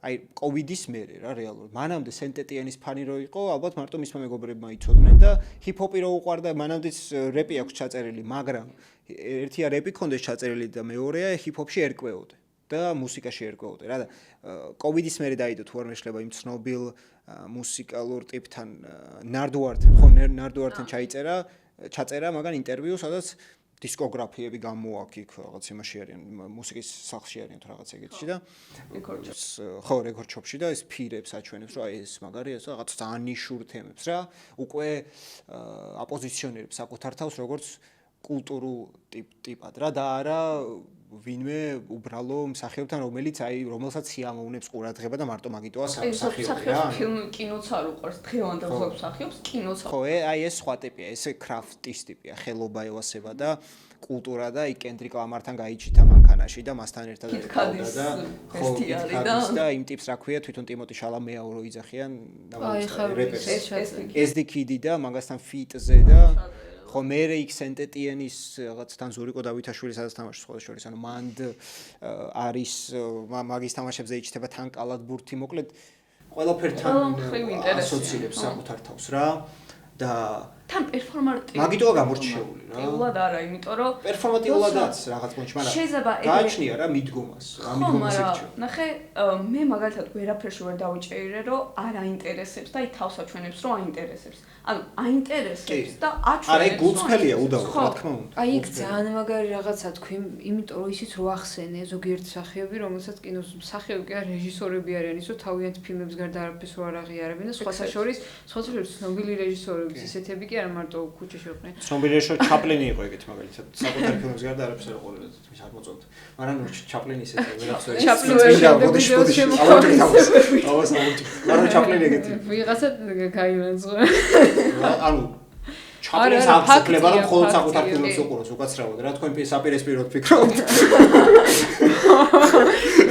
აი კოვიდის მერე რა რეალურად. მანამდე სენტეტიანის ფანი რო იყო, ალბათ მარტო მისმა მეგობრებმა იცოდნენ და ჰიპ-ჰოპი რო უყვარდა, მანამდეც რეპი აქვს ჩაწერილი, მაგრამ ერთია რეპი ქონდეს ჩაწერილი და მეორეა ჰიპ-ჰოპში ერკვეოდე და მუსიკაში ერკვეოდე რა და კოვიდის მერე დაიდო თუ არ მეშლება იმ ცნობილ მუსიკალურ ტიპთან ნარდუართან, ხო ნარდუართან ჩაწერა მაგან ინტერვიუ, სადაც დისკოგრაფიები გამოაქვს იქ რაღაც იმაში არიან მუსიკის სახლში არიან თუ რაღაც ეგეთში და ხო რეკორდ შოპში და ეს ფირებს აჩვენებს რომ აი ეს მაგარია ეს რაღაც ძალიან ნიშური თემებს რა უკვე აპოზიციონირებს საკუთარ თავს როგორც კულტურულ ტიპად რა და არა ვინმე უბრალო მსახიობთან რომელსაც სიამოვნებს ყურადღება და მარტო მაგიტოა მსახიობი რა ფილმი კინოც არ უყვარს დღევანდელ მსახიობს კინოც ხო აი ეს სხვა ტიპია ეს კრაფტის ტიპია ხელობა ევასება და კულტურა და იქ კენდრიკ ლამართან გაიჩითა მანქანაში და მასთან ერთად ერქავდა და ფესტიალი და იმ ტიპს რა ქვია თვითონ ტიმოტი შალამეაო რო იძახიან SD Kid და მაგასთან ფიტზე და ხო მერე იქ სენტეტიანის რაღაც თან ზურიკო დავითაშვილი სადაც თამაშობს სხვა შორის ანუ მანდ არის მაგის თამაშებზე იჩიტება თან კალათბურთი მოკლედ ყველაფერთან ასოცირებს საკუთარ თავს რა და თან პერფორმატიული მაგიტოა გამორჩეული რა ეულად არა იმიტომ რომ პერფორმატიულადაც რაღაც პონჩი მაგრამ შეიძლება გააჩნია რა მიდგომას ამ მიდგომას ეკჩო ნახე მე მაგალითად ვერაფერში ვერ დავიჭერე რომ არ აინტერესებს და აი თავს აჩვენებს რომ აინტერესებს ანუ აინტერესებს და აჩვენებს არა გულწრფელია უდავოდ რა თქმა უნდა აი იქ ძალიან მაგარი რაღაცა თქვი იმიტომ რომ ისიც რო ახსენე ზოგიერთი მსახიობი რომელსაც კინოს მსახიობი კი არა რეჟისორები არიან ისო თავიანთ ფილმებს გარდა არაფერს რო არ აღიარებენ და სხვათა შორის ცნობილი რეჟისორები ისეთები კი არა მარტო ქუჩაში იყვნენ ცნობილი რეჟისორი ჩაპლინი იყო ეგეთი მაგალითად საკუთარ ფილმებს გარდა არაფერს არ ყოლებდა თვითონ არ მოწონდა მაგრამ ჩაპლინი ისეთი ვერაფერს მაგრამ ჩაპლინი ეგეთი ვიღაცა გაიმენძღო ანუ ჩაპლინს აფსიქლება რომ მხოლოდ საკუთარ ფილმებს უყუროს უკაცრავად რა თქვენ საპირისპიროდ ფიქრობთ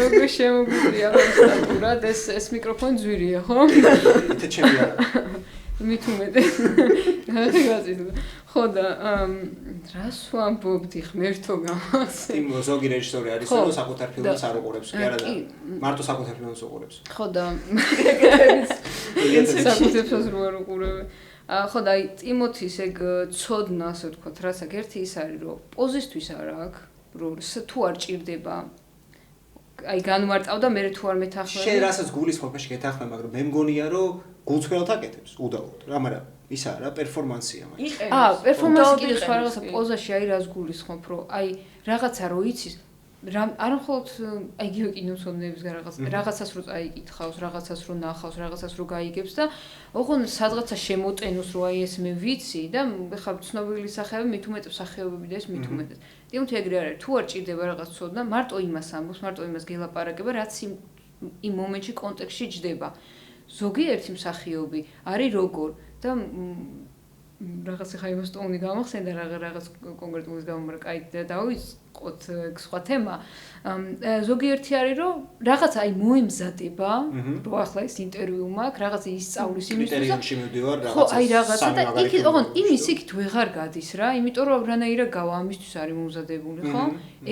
როგორ შემოგვიძლია სტატურად ეს მიკროფონი ძვირია ხო ითე ჩემი არა მით უმეტეს ხო და რას ვამბობდი ღმერთო გამას იმ ზოგი რეჟისორი არის რომ საკუთარ ფილმებს არ უყურებს კი არა და მარტო საკუთარ ფილმებს უყურებს ხო და საკუთარ ფილმებს არ უყურებ ხო და აი ტიმოთის ეგ ცოდნა ასე ვთქვათ რაც აქ ერთი ის არის რომ პოზისთვის არ აქვს რომ თუ არ ჭირდება აი განმარტავდა მე თუ არ მეთანხმები შენ რასაც გულისხმობ შეგეთანხმე მაგრამ მე მგონია რომ გულწრფელად აკეთებს უდავოდ რა მაგრამ ისა რა პერფორმანსია მაგ პერფორმანსი კიდე სხვა რაღაცა პოზაში აი რას გულისხმობ რომ აი რაღაცა რო იცის არ მხოლოდ აი იგივე კინომცოდნეების რაღაცას რო წაიკითხავს რაღაცას რო ნახავს რაღაცას რო გაიგებს და ოღონდ სადღაცა შემოტენოს რო აი ეს მე ვიცი და ხა ცნობილი სახეები მით უმეტეს სახეობები და ეს მით უმეტეს ტიმოთი ეგრე არის თუ არ ჭირდება რაღაც ცოდნა მარტო იმას ამბობს მარტო იმას გელაპარაკება რაც იმ მომენტში კონტექსტში ჯდება ზოგიერთი მსახიობი არის როგორ და რაღაც ხა იმას ტონი გამახსენდა რაღაც კონკრეტულის გამომარ კაი დავიწყოთ სხვა თემა ზოგიერთი არის რომ რაღაც აი მოემზადება რო ახლა ეს ინტერვიუ მაქვს რაღაც ისწავლის იმისთვის და ხო აი რაღაცა და იქ ოღონდ იმის იქით ვეღარ გადის რა იმიტომ რომ რანაირად გავა ამისთვის არის მომზადებული ხო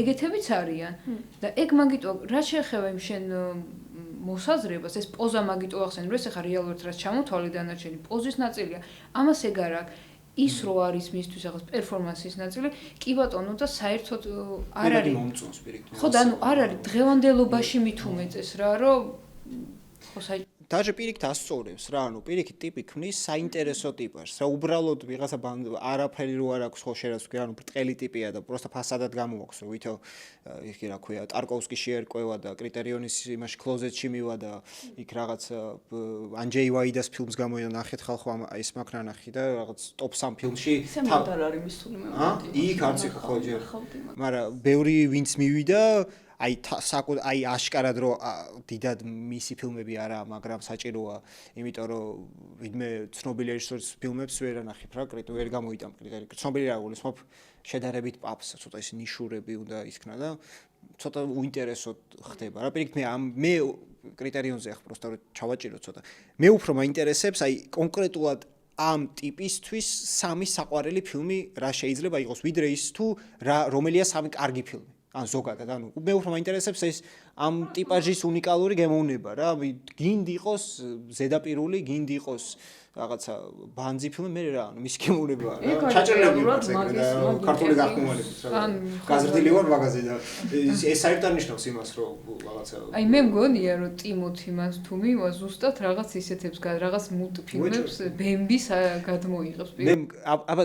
ეგეთებიც არიან და ეგ მაგიტო რა შეეხება იმ შენ მოსაზრებას ეს პოზა მაგიტო ახსენე რომ ეს ახლა რეალურად რაც ჩამოთვალე დანარჩენი პოზის ნაწილია ამას ეგ არ აქვს ის რო არის მისთვის რაღაც პერფორმანსის ნაწილი კი ბატონო და საერთოდ არ არის მომწონს პირიქით ხო და ანუ არ არის დღევანდელობაში მით უმეტეს რა რომ ხო დაჟე პირიქით ასწორებს რა, ანუ პირიქით ტიპი ქმნის საინტერესო ტიპას. რა უბრალოდ ვიღაცა არაფერი რო არ აქვს ხო შერასვი, ანუ ბრტყელი ტიპია და პროსტა ფასადად გამოაქვს, რომ ვითო იქ რა ქვია, ტარკოვსკი შეერკვევა და კრიტერიონის იმაში კლოზეტში მივა და იქ რაღაც ანჯეი ვაიდას ფილმს გამოინა ნახეთ ხალხო ეს მაქნა ნახი და რაღაც ტოპ 3 ფილმში თამარ არის მისული მე. იქ არც იყო ხო ჯერ. მაგრამ ბევრი ვინც მივიდა აი აშკარად რომ დიდად მისი ფილმები არაა, მაგრამ საჭიროა, იმიტომ რომ ვინმე ცნობილი რეჟისორის ფილმებს ვერ ანახებ რა, ვერ გამოიტან კრიტერიები. ცნობილი რა გულისხმობ, შედარებით პაპს, ცოტა ის ნიშურები უნდა ისქნა და ცოტა უინტერესო ხდება. რა პირიქით მე კრიტერიონზე ახ პროსტა რომ ჩავაჭირო ცოტა. მე უფრო მაინტერესებს აი კონკრეტულად ამ ტიპისთვის სამი საყვარელი ფილმი რა შეიძლება იყოს, ვიდრე ის თუ რომელია სამი კარგი ფილმი. ან ზოგადად, ანუ მე უფრო მაინტერესებს ეს ამ ტიპაჟის უნიკალური გემოვნება რა, გინდ იყოს ზედაპირული, გინდ იყოს რაღაცა ბანძი ფილმი, მე რა, ანუ მის გემოვნებაა რა. ჩაჭრილები ვარ ეგ ქართული გახმოვანებით რა. გაზრდილი ვარ მაგაზე და ეს საერთოდ ნიშნავს იმას, რომ რაღაცა აი მე მგონია რომ ტიმოთი მას თუ მივა ზუსტად რაღაც ისეთებს რაღაც მულტფილმებს ბემბის გადმოიღებს. მე აბა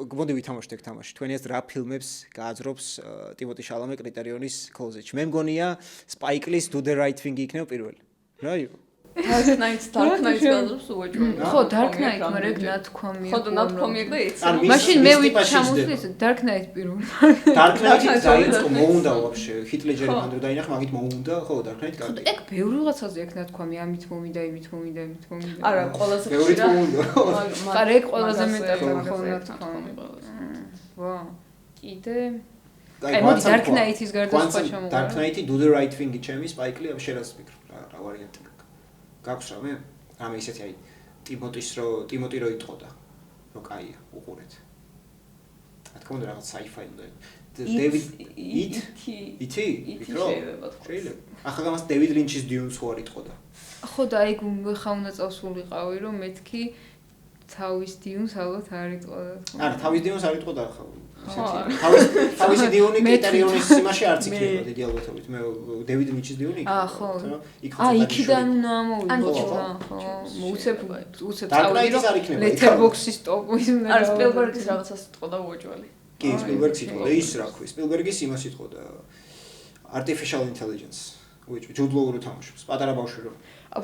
მოდი ვითამაშოთ ეგ თამაში. თქვენი ეს რა ფილმებს გააძრობს ტიმოთი შალამე კრიტერიონის კლოზეტში. მე მგონია Spike Lee's Do the Right Thing იქნება პირველი. რა იყო? Dark Knight გაძლევს უეჭველი. ხო, Dark Knight მაგრამ ეგ ნათქვამია. ხო, ნათქვამია და იცი. მაშინ მე ვიჩამოსდი Dark Knight პირველი. Dark Knight დაიწყო მოუნდა ვაფშე. ჰიტლეჯერი მანდ დაინახა, მაგით მოუნდა, ხო, Dark Knight კარგი. ეგ ბევრი რაღაცაზე ეგ ნათქვამია, ამით მომიდა, იმით მომიდა, იმით მომიდა. არა, ყველაზე ხშირად. არა, ეგ ყველაზე მეტად ხო ნათქვამია. ვა. კიდე აი მოდი Dark Knight-ის გარდა სხვა ჩამოვარ. Dark Knight-ი Do the Right Thing-ი ჩემი Spike Lee-აბ შერას ვფიქრობ რა ვარიანტი გაქვს რამე? რამე ისეთი აი ტიმოტი რო იტყოდა რო კაია უყურეთ. რა თქმა უნდა რაღაც sci-fi უნდა. David E.T. შეიძლება. ახლა გამას David Lynch-ის Dune-ს ხო არ იტყოდა. ხო და აი ხა უნდა წავსულიყავი რომ მეთქი თავის Dune-ს ალბათ არ იტყოდა. არა, თავის Dune-ს არ იტყოდა ახლა. თავისი Dune-ი კრიტერიონის იმაში არც იქნება დიდი ალბათობით. მე David Lynch-ის Dune-ი იქნება. ხო. იქიდან უნდა ამოვიდო რა, ხო. უცებ წავიდი რომ Letterboxd-ის ტოპის უნდა. არა, Spielberg-ის რაღაცას იტყოდა უეჭველი. კი, Spielberg-ს იტყოდა ის რა ქვია. Spielberg-ის იმას იტყოდა Artificial Intelligence. Jude Law რო თამაშობს. პატარა ბავშვი რო.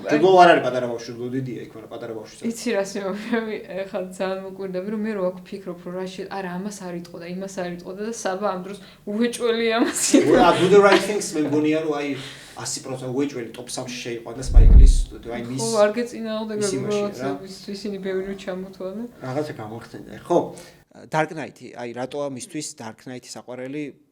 Jude Law არ არის პატარა ბავშვი, Jude Law დიდია იქ, მაგრამ პატარა ბავშვი. იცი რა შემოვიდები, ეხლა ძალიან მოკვირდები რომ მე რო აქ ფიქრობ რომ რაში არა ამას არ იტყოდა, იმას არ იტყოდა და საბა ამ დროს უეჭველი ამას იტყოდა. Do the Right Things მე მგონია რომ აი 100% უეჭველი top 3-ში შეიყვანა Spike Lee-ს, აი მის. ხო, არ გეწინააღმდეგა როგორც ისინი ბევრი რო ჩამოთვალე. რაღაცა გამოხდენდა. ხო, Dark Knight-ი, აი რატოა მისთვის Dark Knight-ი საყვარელი?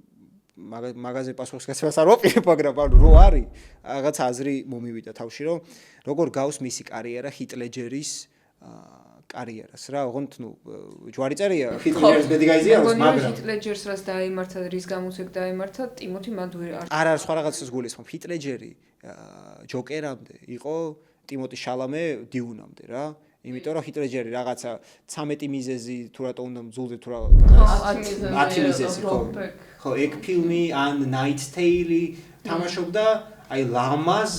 მაგაზე პასუხს გაცემას არ ვაპირებ, მაგრამ რო არის რაღაც აზრი მომივიდა თავში, რომ როგორ გავს მისი კარიერა ჰიტლეჯერის კარიერას რა, ოღონდ ნუ ჯვარი წერია ჰიტლეჯერის ბედი გაიზიაროს, მაგრამ ჰიტლეჯერს რას დაიმართა, რის გამოც ეგ დაიმართა, ტიმოთი მანდ არ არა სხვა რაღაცას გულისხმობ, ჰიტლეჯერი ჯოკერამდე იყო ტიმოთი შალამე დიუნამდე რა. იმიტომ რომ ჰიტლეჯერი რაღაცა 13 მიზეზი თუ რატო უნდა მძულდე თუ რა 10 მიზეზი ხო ეგ ფილმი ან Night Tale-ი თამაშობდა აი ლამაზ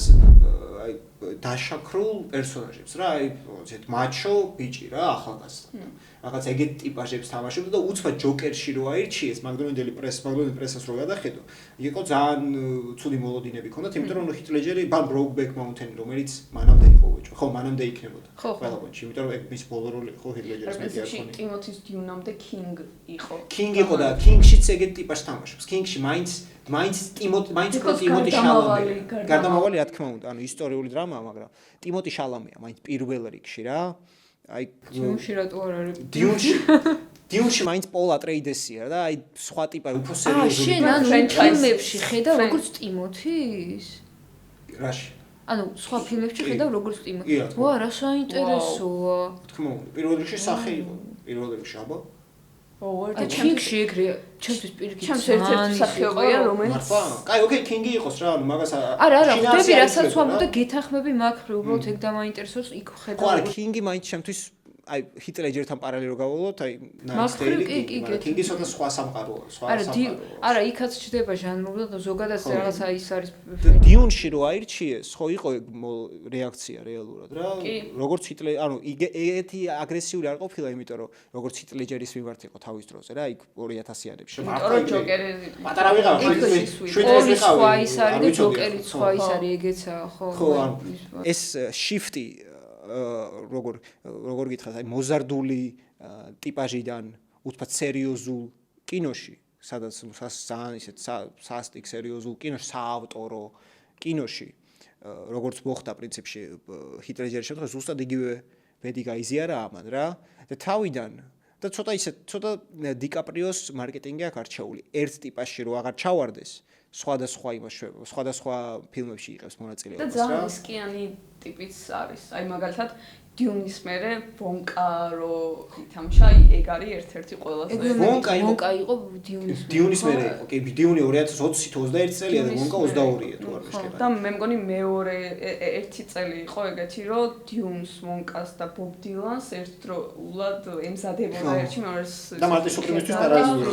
აი დაშაქრულ პერსონაჟებს რა აი ზეთ მაჩო ბიჭი რა ახალგაზრდა რაღაც ეგეთ ტიპაჟებს თამაშობდა და უცბად ჯოკერში რო აირჩიეს მაგდონელი პრესას რო გადახედო იყო ძალიან ცუდი მოლოდინები ქონდათ იმიტომ რომ ჰიტლეჯერი Brokeback Mountain რომელიც მანამდე იყო უეჭვო ხო მანამდე იქნებოდა ყველა კონჩი იმიტომ რომ ეგ მის ბოლო როლი ხო ჰიტლეჯერის მეტი არ ხონი ტიმოთის Dune-ამდე King იყო King იყო და King-შიც ეგეთ ტიპაჟს თამაშობს King-ში მაინც ტიმოთი შალამეა გარდამავალი რა თქმა უნდა ანუ ისტორიული დრამაა მაგრამ ტიმოთი შალამეა მაინც პირველ რიგში რა აი Dune-ში რატო არ არის Dune-ში მაინც Paul Atreides-ია და აი სხვა ტიპა უფრო სერიოზული შენ ანუ ფილმებში ხედავ როგორც ტიმოთის რაში ანუ სხვა ფილმებში ხედავ როგორც ტიმოთი ვა რა საინტერესოა თქმა უნდა პირველ რიგში სახე იყო პირველ რიგში აბა აი King-ში ეგრე ჩემთვის პირიქით ჩემს ერთ-ერთი სახეობაა რომელიც კაი ოკეი King-ი იყოს რა ანუ მაგას არა ხვდები რასაც ვამბობ და გეთანხმები მაგ უბრალოდ ეგ დამაინტერესებს იქ ხედავ ხო არა King-ი მაინც ჩემთვის აი ჰით ლეჯერთან პარალელურად გავავლოთ, აი კინგი ცოტა სხვა სამყაროა, არა, იქაც ჩდება ჟანრულად, ზოგადად რაღაცა ის არის. დიუნში რო აირჩიეს, ხო იყო რეაქცია რეალურად რა. როგორც ჰიტლერ, ანუ ეგეთი აგრესიული არ ყოფილა, იმიტომ რომ როგორც ჰით ლეჯერის მიმართ იყო თავის დროზე რა, იქ 2000-იანებში. იმიტომ რომ ჯოკერი პატარა ვიყავ, ორი სხვა ის არის და ჯოკერიც სხვა ის არის, ეგეცა, ხო. ეს შიფტი როგორ გითხრათ, აი მოზარდული ტიპაჟიდან უცბად სერიოზულ კინოში, სადაც ძალიან ისეთ სასტიკ სერიოზულ კინოში, საავტორო კინოში, როგორც მოხდა პრინციპში ჰით ლეჯერის შემთხვევაში, ზუსტად იგივე ბედი გაიზიარა ამან რა და თავიდან და ცოტა დიკაპრიოს მარკეტინგი აქვს არჩეული. ერთ ტიპაში რო აღარ ჩავარდეს, სხვადასხვა ფილმებში იღებს მონაწილეობას რა. და ძალიან რისკიანი ტიპიც არის. აი მაგალითად დიუნის მერე ვონკა რო ითამაშა, ეგ არის ერთ-ერთი ყველაზე ვონკა იყო დიუნის მერე იყო. კი, დიუნი 2020-21 წელია და ვონკა 22-ია თუ არ მიშკება. და მე მგონი მეორე ერთი წელი იყო ეგეთი, რომ დიუნს, ვონკას და ბობ დილანს ერთდროულად ემზადებოდა ერთში მეორეს. და მარტო სუპრემისთვის პარაზიტი,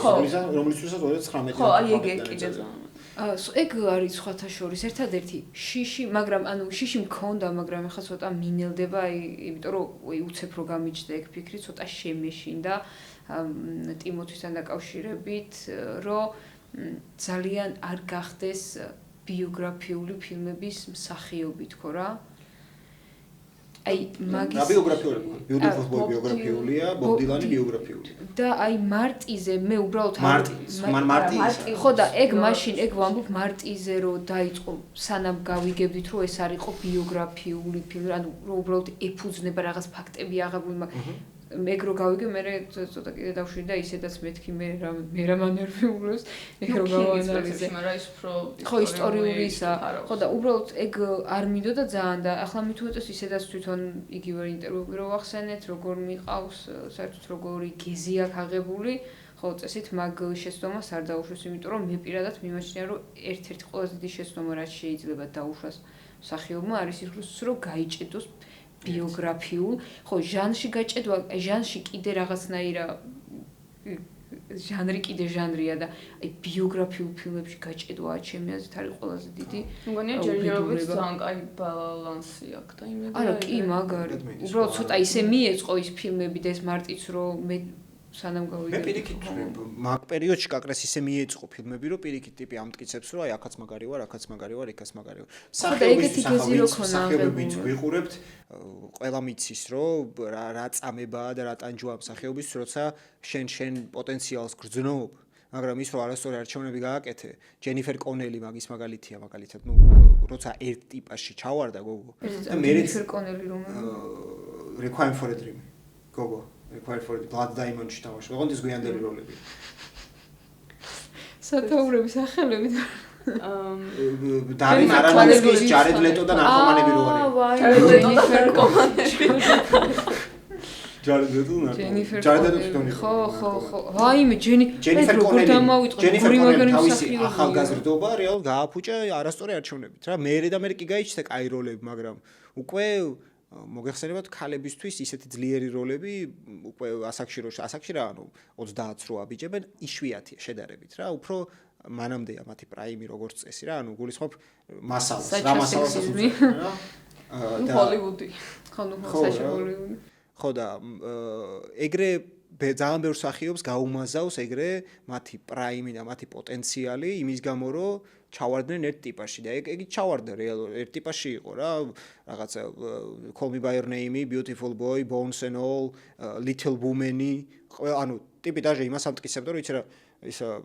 რომლისთვისაც 2019 ხო, აი ეგ კიდე ძალიან ეგ არის სხვათა შორის ერთადერთი შიში, მაგრამ ანუ შიში მქონდა, მაგრამ ეხლა ცოტა მინელდება, იმიტომ რომ უცებ რო გამიჩნდა ეგ ფიქრი, ცოტა შემეშინდა ტიმოთისთან დაკავშირებით, რომ ძალიან არ გახდეს ბიოგრაფიული ფილმების მსახიობი თქო რა. აი მაგის ბიოგრაფიულია, ბობ დილანი ბიოგრაფიული. და აი მარტიზე მე უბრალოდ მარტი ხო და ეგ მაშინ ეგ ვამბობ მარტიზე რო დაიწყო სანამ გავიგებდით რომ ეს არის ყო ბიოგრაფიული ფილმი, ანუ რომ უბრალოდ ეფუძნება რაღაც ფაქტები აღებული, ეგ რო გავიგე მე ცოტა კიდე დავშვი და ისედაც მეთქი მე რა მანერვიულებს ეგ რო გავანალიზე. ხო ისტორიული ისა. ხო და უბრალოდ ეგ არ მინდოდა ძალიან და ახლა მით უმეტეს ისედაც თვითონ იგივე ინტერვიუები რო ვახსენეთ, როგორ მიყავს საერთოდ როგორი გეზი აქვს აღებული, ხო წესით მაგ შეცდომას არ დაუშვეს, იმიტომ რომ მე პირადად მიმაჩნია რომ ერთ-ერთი ყველაზე დიდი შეცდომა რაც შეიძლება დაუშვას მსახიობმა არის ის რომ გაიჭედოს ბიოგრაფიულ, ხო ჟანრში გაჭედვა, ჟანრში კიდე რაღაცნაირა ჟანრი კიდე ჟანრია და აი ბიოგრაფიულ ფილმებში გაჭედვა ჩემი აზრით არის ყველაზე დიდი. მგონია ჯერჯერობით ძალიან კაი ბალანსი აქვს და იმედი არა კი მაგარი. უბრალოდ ცოტა ისე მიეწყო ის ფილმები და ეს მარტიც რომ მე სანამ გავიგე. მე პირიქით მაგ პერიოდში კაკრეს ისე მიეწყო ფილმები, რომ პირიქით ტიპი ამტკიცებს, რომ აი აქაც მაგარი ვარ, აქაც მაგარი ვარ, იქაც მაგარი ვარ. სახეობებით ვიყურებთ, ყველა მიცის, რომ რა წამებაა და რა ტანჯვაა მსახიობის, როცა შენ პოტენციალს გრძნობ, მაგრამ ის რომ არასწორი არჩევნები გააკეთე, ჯენიფერ კონელი მაგის მაგალითია, მაგალითად, როცა ერთ ტიპაში ჩავარდა გოგო. და მე ჯენიფერ კონელი რომელი? Requiem for a Dream. გოგო. Requiem for the Blood Diamond-ში თამაშობდა. ოღონდ ის გვიანდელი როლები. სათაურების სახელები და დავით არანოვსკის, ჯარედ ლეტო და ნარკომანები რო არის. ჯარედ ლეტო ხო. ვაიმე ჯენიფერ კონელი თავისი ახალგაზრდობა რეალ გააფუჭა არასწორი არჩევნებით რა. მე კი გაიჩნდა კაი როლები, მაგრამ უკვე მოგეხსენებათ ქალებისთვის ისეთი ძლიერი როლები უკვე ასაკში რა, ანუ 30-ს რო აბიჯებენ, იშვიათია შედარებით რა, უფრო მანამდეა მათი პრაიმი როგორც წესი რა, ანუ გულისხმობ მასალას, რა მასალას რა. ჰოლივუდი. ხო, ჰოლივუდი. ხო და ეგრე ძალიან ბევრ მსახიობს გაუმაზავს ეგრე მათი პრაიმი და მათი პოტენციალი იმის გამო რომ ჩავარდნენ ერთ ტიპაში და ეგ ჩავარდა რეალურად ერთ ტიპაში იყო რა რაღაცა Call Me By Your Name, Beautiful Boy, Bones and All, Little Woman-ი ანუ ტიპი დაჟე იმას ამტკიცებდა რომ იცი რა ისა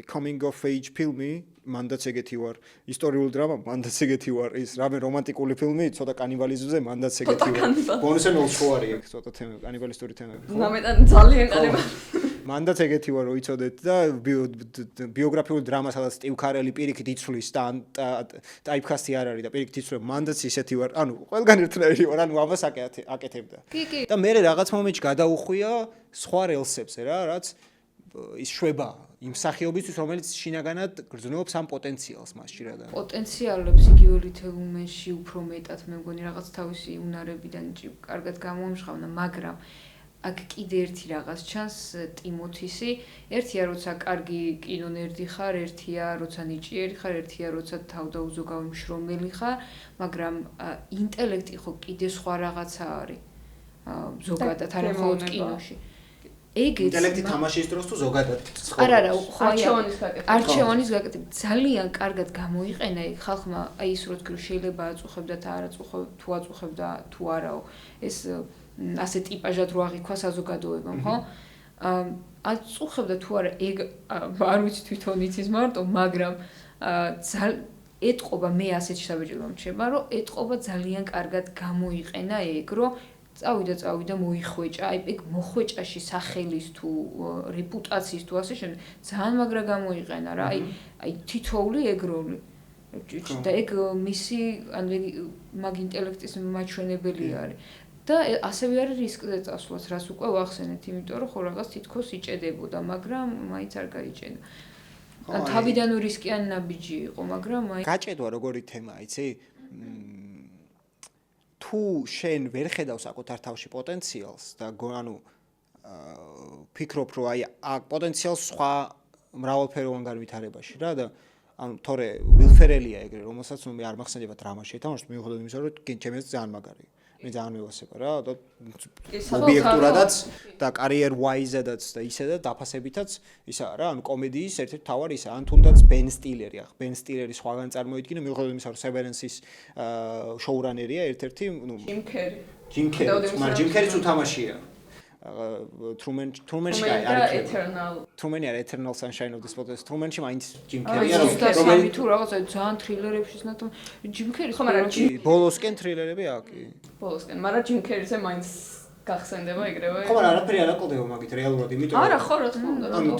coming of age ფილმი მანდაც ეგეთი ვარ ისტორიული დრამა მანდაც ეგეთი ვარ ის რამე რომანტიკული ფილმი ცოტა კანიბალიზმზე მანდაც ეგეთი ვარ Bones and All სხვა არის ეგ ცოტა თემა კანიბალისტური თემები ხო ნამეტან ძალიან კანიბალისტური მანდაც ეგეთი ვარ რომ იცოდეთ და ბიოგრაფიული დრამა სადაც სტივ კარელი პირიქით იცვლის და ტაიპკასტი არ არის და პირიქით იცვლება მანდაც ისეთი ვარ ანუ ყველგან ერთნაირი ვარ ანუ ამას აკეთებდა და მე რაღაც მომენტში გადაუხვია სხვა რელსებზე რა რაც ის შვება იმ სახეობისთვის, რომელიც შინაგანად გრძნობს ამ პოტენციალს მასში რა და. პოტენციალებს იგივე ლითეუმენში უფრო მეტად მე მგონი რაღაც თავისი უნარებიდან კარგად გამოამჟღავნა, მაგრამ აქ კიდე ერთი რაღაც ჩანს ტიმოთისი, ერთია როცა კარგი კინონერდი ხარ, ერთია როცა ნიჭიერი ხარ, ერთია როცა თავდაუზოგავი მშრომელი ხარ, მაგრამ ინტელექტი ხო კიდე სხვა რაღაცა არის. ზოგადად არა მხოლოდ კინოში. ეგეც ინტელექტი თამაშის დროს თუ ზოგადად არა, არჩევანის გაკეთება ძალიან კარგად გამოიყენა ეგ ხალხმა, აი ის რო შეიძლება აწუხებდა და არ აწუხებდა, თუ აწუხებდა თუ არაო, ეს ასე ტიპაჟად რო აღიქვა საზოგადოებამ, ხო? აწუხებდა თუ არა, ეგ არ ვიცი თვითონ იცის მარტო, მაგრამ ეტყობა მე ასეთ საბეჭდილო მრჩება, რომ ეტყობა ძალიან კარგად გამოიყენა ეგ, რომ წავიდა მოიხვეჭა, აი ეგ მოხვეჭაში სახელის თუ რეპუტაციის თუ ასე შემდეგ ძალიან მაგრა გამოიყენა რა, აი თითოეული ეგ როლი და ეგ მისი ანუ მაგ ინტელექტის მაჩვენებელი არის და ასევე არის რისკზე წასვლაც, რას უკვე ვახსენეთ, იმიტომ რომ ხო რაღაც თითქოს იჭედებოდა, მაგრამ მაინც არ გაიჭედა. თავიდან რისკიანი ნაბიჯი იყო, მაგრამ აი გაჭედვა როგორი თემაა, იცი? თუ შენ ვერ ხედავ საკუთარ თავში პოტენციალს და ანუ ფიქრობ რომ აი აქ პოტენციალს სხვა მრავალფეროვან განვითარებაში რა და ანუ თორე ვილფერელია ეგრე რომელსაც მე არ მახსენდება დრამაში ეთამაშს მიუხედავად იმისა რომ ჩემი ძალიან მაგარი მე ძალიან მევასება რა და ობიექტურადაც და კარიერ ვაიზადაც და ისედაც დაფასებითაც ისაა რა ანუ კომედიის ერთ-ერთი თავარი ისაა ან თუნდაც ბენ სტილერი ახ ბენ სტილერი სხვაგან წარმოიდგინე მიუხედავად იმისა რომ სევერენსის შოურანერია ერთ-ერთი ნუ ჯიმ კერის უთამაშია Trumanში არის Truman არის Eternal Sunshine of the Spotless Trumanში მაინც ჯიმ კერია რომელიც თუ რაღაცა ძალიან თრილერებში ნათო ჯიმ კერის ბოლოსკენ თრილერები აქვს ბოლოსკენ მაგრამ ჯიმ კერიზე მაინც გახსენდება ეგრევე ხო მაგრამ არაფერი არ აკლდება მაგით რეალურად იმიტომ არა ხო რა თქმა უნდა ანუ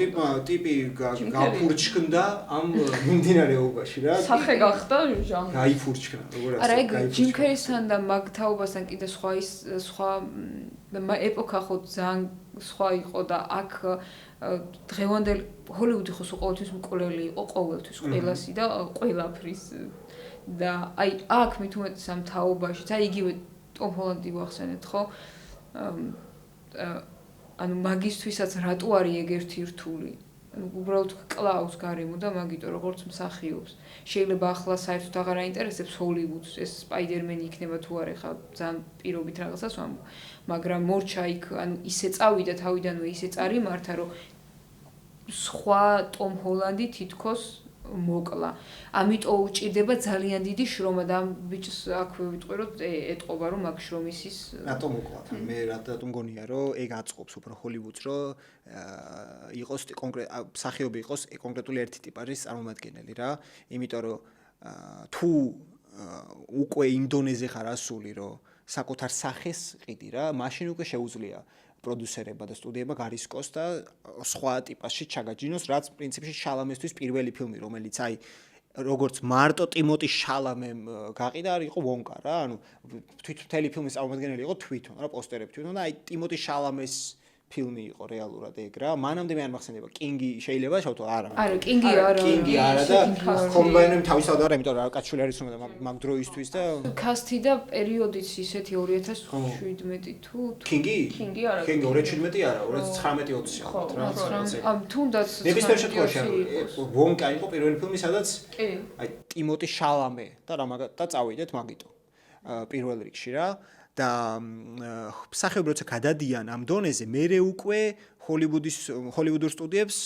ტიპი გაფურჩქნდა ამ მიმდინარეობაში რა სახე გახდა ჟანრი გაიფურჩქნა როგორ ასე არა ეგ ჯიმ კერისთან და მაგ თაობასთან კიდე სხვა ეპოქა ხო ძალიან სხვა იყო და აქ დღევანდელ ჰოლივუდი ხო ყოველთვის მკვლელი იყო ყოველთვის ყველასი და ყველაფრის და აი აქ მით უმეტეს ამ თაობაში და იგივე ტომ ჰოლანდი ვახსენეთ ხო ანუ მაგისთვისაც რატო არის ეგ ერთი რთული ანუ უბრალოდ კლაუს გარემო და მაგიტო როგორც მსახიობს შეიძლება ახლა საერთოდ აღარ აინტერესებს ჰოლივუდს ეს სპაიდერმენი იქნება თუ არა ხა ძალიან პირობით რაღაცას ვამბობ მაგრამ მორჩა იქ ანუ ისე წავიდა თავიდანვე ისე წარიმართა რომ სხვა ტომ ჰოლანდი თითქოს მოკლა ამიტომ უჭირდება ძალიან დიდი შრომა და ამ ბიჭს აქვე ვიტყვი რომ ეტყობა რომ მაგ შრომის ის რატომ მოკლა თან მე რატომ მგონია რომ ეგ აწყობს უფრო ჰოლივუდს რომ იყოს მსახიობი იყოს კონკრეტული ერთი ტიპაჟის წარმომადგენელი რა იმიტომ რომ თუ უკვე იმ დონეზე ხარ ასული რომ საკუთარ სახეს ყიდი რა მაშინ უკვე შეუძლია პროდიუსერებმა და სტუდიებმა გარისკოს და სხვა ტიპაში ჩაგაჯინოს, რაც პრინციპში შალამესთვის პირველი ფილმი, რომელიც აი როგორც მარტო ტიმოტი შალამემ გაყიდა, არ იყო ვონკა რა, ანუ თვითმფრთელი ფილმის წარმომადგენელი იყო თვითონ, რა პოსტერები თვითონ და აი ტიმოტი შალამეს ფილმი იყო რეალურად ეგ რა. მანამდე მე არ მახსენდება კინგი შეიძლება შევთო არა. არა, კინგი არა. კინგი არა და კომბაინები თავისთავად არა, იმიტომ რომ კაცშული არის უნდა მაგ დროისთვის და კასტი და პერიოდიც ისეთი 2017 თუ კინგი არა. კინგი 2017 არა, 2019-20 ალბათ რა. ამ თუნდაც ნებისმიერ შემთხვევაში ვონკა იყო პირველი ფილმი, სადაც აი ტიმოტი შალამე და რა და წავიდეთ მაგიტო. პირველ რიგში რა. და მსახიობი როცა გადადიან ამ დონეზე, მერე უკვე ჰოლივუდურ სტუდიებს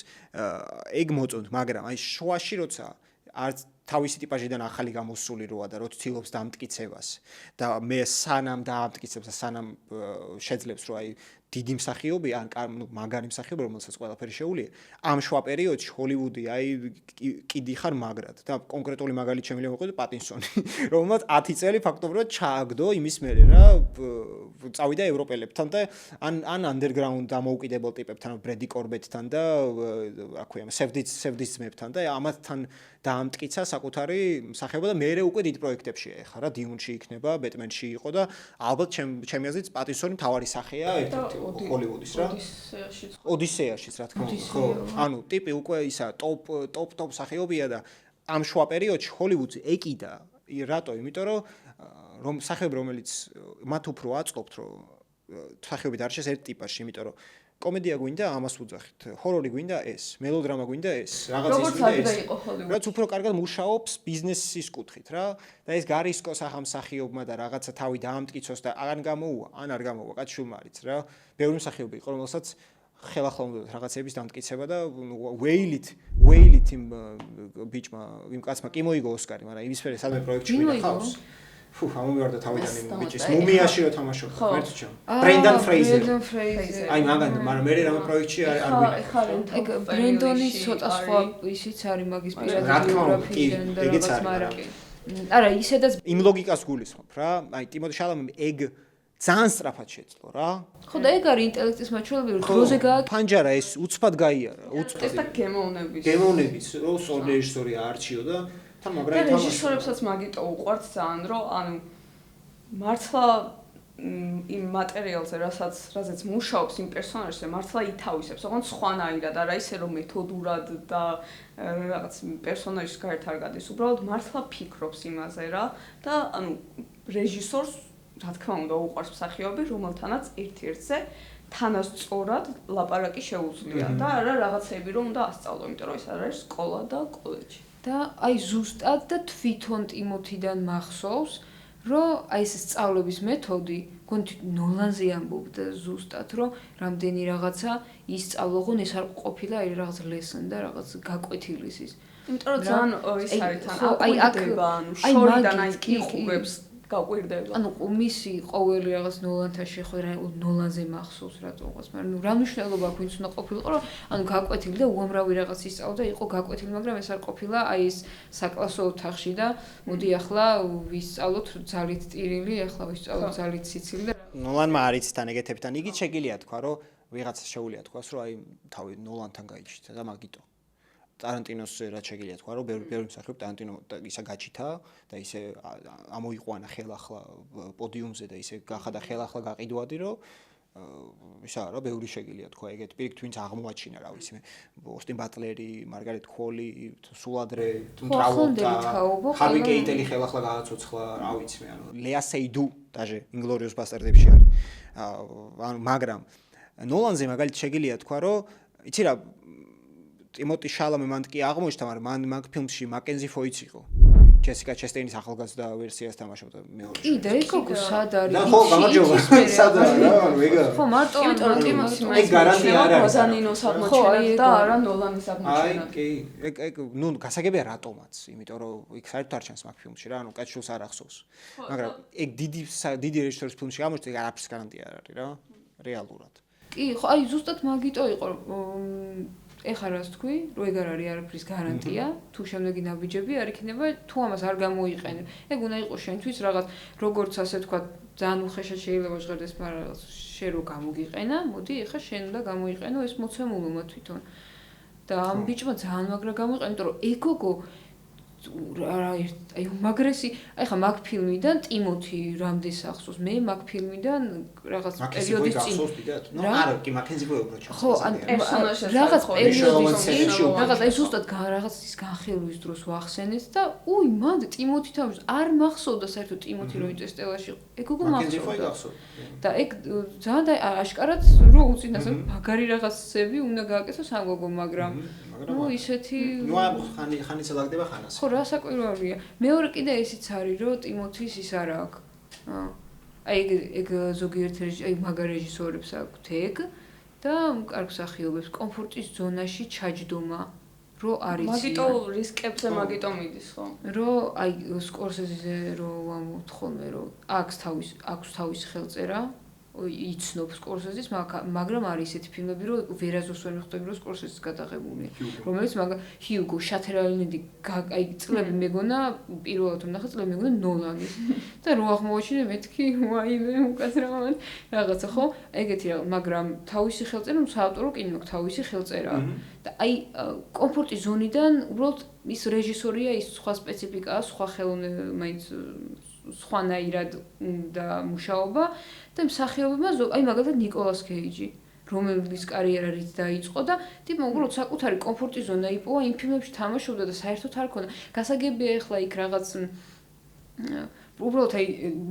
ეგ მოწონთ, მაგრამ აი შუაში როცა არც თავისი ტიპაჟიდან ახალი გამოსული როა და როცა ცდილობს დამტკიცებას და მე სანამ დაამტკიცებს და სანამ შეძლებს რომ აი დიდი მსახიობი ან მაგარი მსახიობი რომელსაც ყველაფერი შეუძლია ამ შუა პერიოდში ჰოლივუდი აი კიდი ხარ მაგრად და კონკრეტული მაგალითი შემიძლია მოვყიდო პატინსონი რომელმაც 10 წელი ფაქტობრივად ჩააგდო იმის მერე რა წავიდა ევროპელებთან და ან ანდერგრაუნდ დამოუკიდებელ ტიპებთან ბრედი კორბეტთან და აქვეა სევდის ძმებთან და ამათთან დაამტკიცა საკუთარი სახეობა და მეერე უკვე დიდ პროექტებშია ეხლა რა დიუნში იქნება, ბეტმენში იყო და ალბათ ჩემი აზრით პატისონი მთავარი სახეა ერთ-ერთი ჰოლივუდის რა. ოდისეაშიც რა თქმა უნდა. ხო, ანუ ტიპი უკვე ისა ტოპ სახეობია და ამ შუა პერიოდში ჰოლივუდს ეკიდა რატო? იმიტომ რომ სახეობა რომელიც მათ უფრო აწყობთ რომ სახეობები დარჩეს ერთ ტიპაში, იმიტომ რომ კომედია გვინდა ამას ვუძახით, ჰორორი გვინდა ეს, მელოდრამა გვინდა ეს, რაღაცის გვინდა ეს. რაც უფრო კარგად მუშაობს ბიზნესის კუთხით რა და ეს გარისკოს ახამსახიობმა და რაღაცა თავი დაამტკიცოს და ან გამოუვა, ან არ გამოუვა, კაცშულმა არის რა. ბევრი მსახიობი იყო, რომელსაც ხელახლა უნდა რაღაცების დამტკიცება და ვეილით იმ ბიჭმა, იმ კაცმა კი მოიგო ოსკარი, მაგრამ იმისფერე სადმე პროექტში ვინახავს. ამომივარდა თავიდან იმ ბიჭის მუმიაში რო თამაშობდა, მერტჩო. ბრენდან ფრეიზერი. აი მაგან, მაგრამ მე რამე პროექტში არ ვინახავ. ეგ ბრენდონის ცოტა სხვა ისიც არის მაგის ბიოგრაფიიდან და რაღაც მაგრამ. არა, ისედაც იმ ლოგიკას გულისხმობ რა. აი ტიმოთი შალამემ ეგ ძალიან სწრაფად შეძლო რა. ხო და ეგ არის ინტელექტის მაჩვენებელი, დროზე გააკეთა. ფანჯარა ეს უცბად გაიარა, უცბად. ეს და გემოვნების. გემოვნების, რო რეჟისორი არჩიო და თან მაგრა თამაში. რეჟისორებსაც მაგიტო უყვართ ძალიან, რომ ანუ მართლა იმ მატერიალზე, რაზეც მუშაობს იმ პერსონაჟზე, მართლა ითავისებს, ოღონდ სხვანაირად, არა ისე რომ მეთოდურად და რაღაც პერსონაჟის გარეთ არ გადის, უბრალოდ მართლა ფიქრობს იმაზე რა და ანუ რეჟისორს რა თქმა უნდა უყვარს მსახიობი, რომელთანაც ერთ-ერთზე თანასწორად ლაპარაკი შეუძლია და არა რაღაცები რომ უნდა ასწავლო, იმიტომ რომ ეს არის სკოლა და კოლეჯი. და აი ზუსტად და თვითონ ტიმოთიდან მახსოვს, რომ აი ეს სწავლების მეთოდი, გონი ნოლანზე ამბობდა ზუსტად, რომ რამდენი რაღაცა ისწავლო, ღონ ეს არ ყოფილა აი რაღაც lesson და რაღაც გაკვეთილის ის. იმიტომ რომ ძალიან ის არის თან აკვირდება, ანუ შორიდან აი იყურებს გაკვირდება. ანუ მისი ყოველი რაღაც ნოლანთან შეხვედრა ნოლანზე მახსოვს რატომღაც, მაგრამ ნუ რა მნიშვნელობა აქვს ვინც უნდა ყოფილიყო, რომ ანუ გაკვეთილი და უამრავი რაღაც ისწავლდა, იყო გაკვეთილი, მაგრამ ეს არ ყოფილა აი ეს საკლასო ოთახში და მოდი ახლა ვისწავლოთ ძალით ტირილი, ახლა ვისწავლოთ ძალით სიცილი და ნოლანმა არის თან ეგეთებთან იგიც შეგიძლია თქვა, რომ ვიღაცა შეუძლია თქვას, რომ აი თავი ნოლანთან გაიჩითა და მაგიტო. ტარანტინოს რაც შეგიძლია თქვა, რომ ბევრი მსახიობი ტარანტინო ისა გაჩითა და ისე ამოიყვანა ხელახლა პოდიუმზე და ისე გახადა ხელახლა გაყიდვადი, რომ ისა რა ბევრი შეგიძლია თქვა ეგეთ პირიქით ვინც აღმოაჩინა რა ვიცი მე ოსტინ ბატლერი, მარგარეტ კოლი, სულადრე, ტრაულტა, ჰარვი კეიტელი ხელახლა გააცოცხლა, რა ვიცი მე ანუ ლეა სეიდუ დაჟე ინგლორიუს ბასტარდებში არის. ანუ მაგრამ ნოლანზე მაგალითად შეგიძლია თქვა, რომ იცი რა ტიმოთი შალამე მან კი აღმოჩნდა, მაგრამ მან მაგ ფილმში მაკენზი ფოიც იყო. ჯესიკა ჩესტეინის ახალგაზრდა ვერსიას თამაშობდა მეორე. კი და ეგ უკვე სად არის? ხო, გამარჯობა. სად არის რა, ვეგა. ხო, მარტო ტიმოთი ეგ გარანტია არ არის. ბაზანინოს აღმოჩენა და არა ნოლანის აღმოჩენა. აი, კი. ეგ ნუ გასაგებია რატომაც, იმიტომ რომ იქ საერთოდ არ ჩანს მაგ ფილმში რა, ანუ კაცშულს არ ახსოვს. მაგრამ ეგ დიდი რეჟისორის ფილმში გამოჩნდა, ეგ არაფრის გარანტია არ არის რა, რეალურად. კი, ხო, აი ზუსტად მაგიტო იყო ეხლა რას თქვი, რომ ეგ არ არის არაფრის გარანტია, თუ შემდეგი ნაბიჯები არ იქნება, თუ ამას არ გამოიყენებ. ეგ უნდა იყოს შენთვის რაღაც, როგორც ასე თქვა, ძალიან უხეშად შეიძლება ჟღერდეს, მაგრამ რაღაც შენ რო გამოგიყენა, მოდი ეხლა შენ უნდა გამოიყენო ეს მოცემულობა თვითონ. და ამ ბიჭმა ძალიან მაგრა გამოიყენა, იმიტომ რომ ეგოგო აი მაგრესი, აი ხა მაგ ფილმიდან ტიმოთი რამდენს ახსოვს? მე მაგ ფილმიდან რაღაც პერიოდის წინ. ნუ არა, კი მაკენზი ვეუბნო ჩა. ხო, ან რაღაც პერიოდის წინ, რაღაც აი ზუსტად რაღაც ის განხილვის დროს ვახსენეთ და უი, მან ტიმოთი თავის არ მახსოვდა საერთოდ ტიმოთი რო იწეს სტელაში. ეგ უკვე მახსოვდა. და ეგ ძალიან აშკარად რო უწინასე მაგარი რაღაცები უნდა გააკეთოს ამ გოგო, მაგრამ ნუ ისეთი ნუ ხანი წელაგდება ხანას. ხო, რა საკვირველია. მეორე კიდე ისიც არის, რომ ტიმოთის ის არ აქვს. აი ეგ ზოგიერთ აი მაგარ რეჟისორებს აქვთ ეგ და კარგ მსახიობებს კომფორტის ზონაში ჩაჯდომა, რომ არის. მაგიტო რისკებზე მაგიტო მიდის ხო? რომ აი სკორსეზეზე რომ ამოთხოვნე, რომ აქვს თავის ხელწერა იცნობს Scorsese-ს, მაგრამ არის ესეთი ფილმები, რომ ვერაზოს ვერ მიხვდები, რომ Scorsese-ს გადაღებული, რომელიც Hugo, Shutter Island-ი, აი წლები მეგონა, პირველად რომ ნახე წლები მეგონა Nolan-ის. და რო აღმოაჩინე მეთქი, ვაიმე, უკაცრავად რაღაცა, ხო? ეგეთი რა, მაგრამ თავისი ხელწერა, საავტორო კინო აქვს თავისი ხელწერა. და აი კომფორტის ზონიდან უბრალოდ ის რეჟისორია, ის სხვა სპეციფიკაა, სხვა ხელოვნება, მაინც სხვანაირად და მუშაობა და მსახიობებმა აი მაგალითად ნიკოლას კეიჯი რომელიც კარიერა რით დაიწყო და ტიპმა უბრალოდ საკუთარი კომფორტის ზონა იპოვა იმ ფილმებში თამაშობდა და საერთოდ არ ქონდა გასაგებია ახლა იქ რაღაც უბრალოდ აი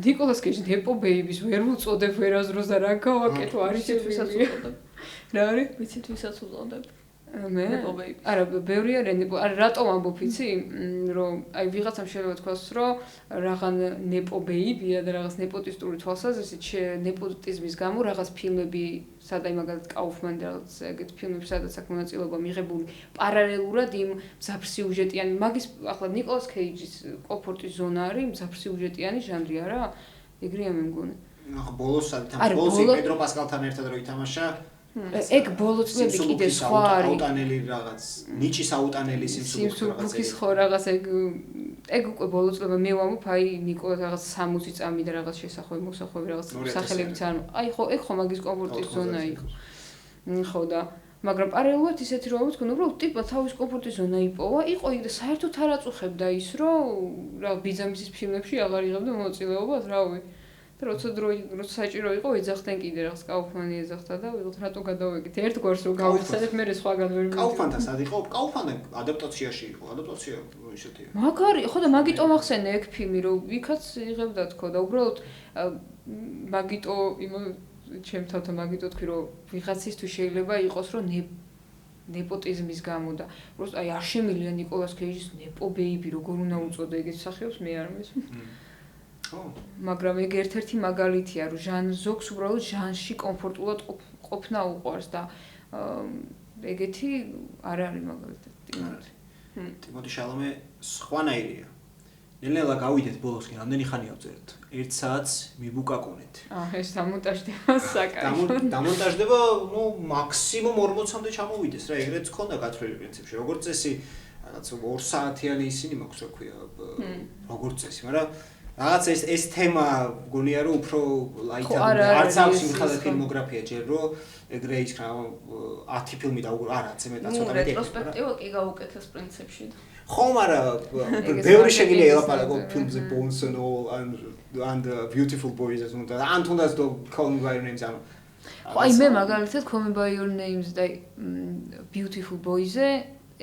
ნიკოლას კეიჯი ნეპო ბეიბის ვერ უწოდებ ვერაზროს და რა გავაკეთო არის ვისაც უწოდებ რა არის ვიცით ვისაც უწოდებ მე არა ბევრი არის ნეპო არა რატომ ამბობ იცი რომ აი ვიღაცამ შეიძლება თქვას რომ რაღაც ნეპო ბეიბია და რაღაც ნეპოტისტური თვალსაზრისით ნეპოტიზმის გამო რაღაც ფილმები სადაც მაგალითად კაუფმანი და რაღაც ეგეთ ფილმები სადაც აქ მონაწილეობა მიღებული პარალელურად იმ მძაფრსიუჟეტიანი მაგის ახლა ნიკოლას კეიჯის კომფორტის ზონა არის მძაფრსიუჟეტიანი ჟანრი არა ეგრეა მე მგონი ახლა ბოლოს პედრო პასკალთან ერთად რო ითამაშა ეგ ბოლო წლები კიდე სხვა არის აუტანელი რაღაც ნიჩის აუტანელი სიმსუბუქის ხო რაღაც ეგ უკვე ბოლო წლები მე ვამბობ აი ნიკოლას რაღაც 60 წამი და რაღაც შესახვევი მოსახვევი რაღაც სახელებიც არ აი ხო ეგ ხო მაგის კომფორტის ზონა იყო ხო და მაგრამ პარალელურად ისეთი რომ ვთქვი უბრალოდ ტიპა თავის კომფორტის ზონა იპოვა იყო იქ და საერთოდ არ აწუხებდა ის რომ რა ბიძამისის ფილმებში აღარ იღებდა მონაწილეობას რავი როცა საჭირო იყო ეძახდნენ კიდე რაღაც კაუფმანი ეძახდა და ვიღოთ რატო გადავეკით ერთგვარს რომ გავიხსენებ მე სხვაგან ვერ მივიდე კაუფმანთან სად იყო კაუფმანი ადაპტაციაში იყო ადაპტაცია ისეთია მაგარი ხო და მაგიტო მახსენე ეგ ფილმი რომ ვიქაც იღებდა თქო და უბრალოდ მაგიტო იმ ჩემ თავთან მაგიტო თქვი რომ ვიღაცისთვის შეიძლება იყოს რომ ნეპოტიზმის გამო და უბრალოდ აი არ შემიძლია ნიკოლას კეიჯის ნეპო ბეიბი როგორ უნდა უწოდო ეგეთ სახეობს მე არ მესმის მაგრამ ეგ ერთ-ერთი მაგალითია რომ ზოგს უბრალოდ ჟანში კომფორტულად ყოფნა უყვარს და ეგეთი არ არის მაგალითად ტიმოტი შალომე სხვანაირია ნელ-ნელა გავიდეთ ბოლოსკენ რამდენი ხანი ავწერთ 1 საათს მიბუკაკუნეთ ეს დამონტაჟდება საკაიფო დამონტაჟდება ნუ მაქსიმუმ 40-მდე ჩამოვიდეს რა ეგრეც ქონდა გათვლილი პრინციპში როგორც წესი რაღაც 2 საათიანი ისინი მაქვს რა ქვია როგორც წესი მაგრამ რაღაც ეს თემა გონია რომ უფრო ლაითად არც აქვს იმხელა ფილმოგრაფია ჯერ რომ ეგრე ის რა 10 ფილმი და არა ცემეტა ცოტა მეტი რეტროსპექტივა კი გაუკეთეს პრინციპში ხო მაგრამ ბევრი შეგიძლია ელაპარაკო ფილმზე Bones and Beautiful Boys as უნდა ან თუნდაც Call Me By Your Name ანუ ხო აი მე მაგალითად Call Me By Your Name და Beautiful Boys-ზე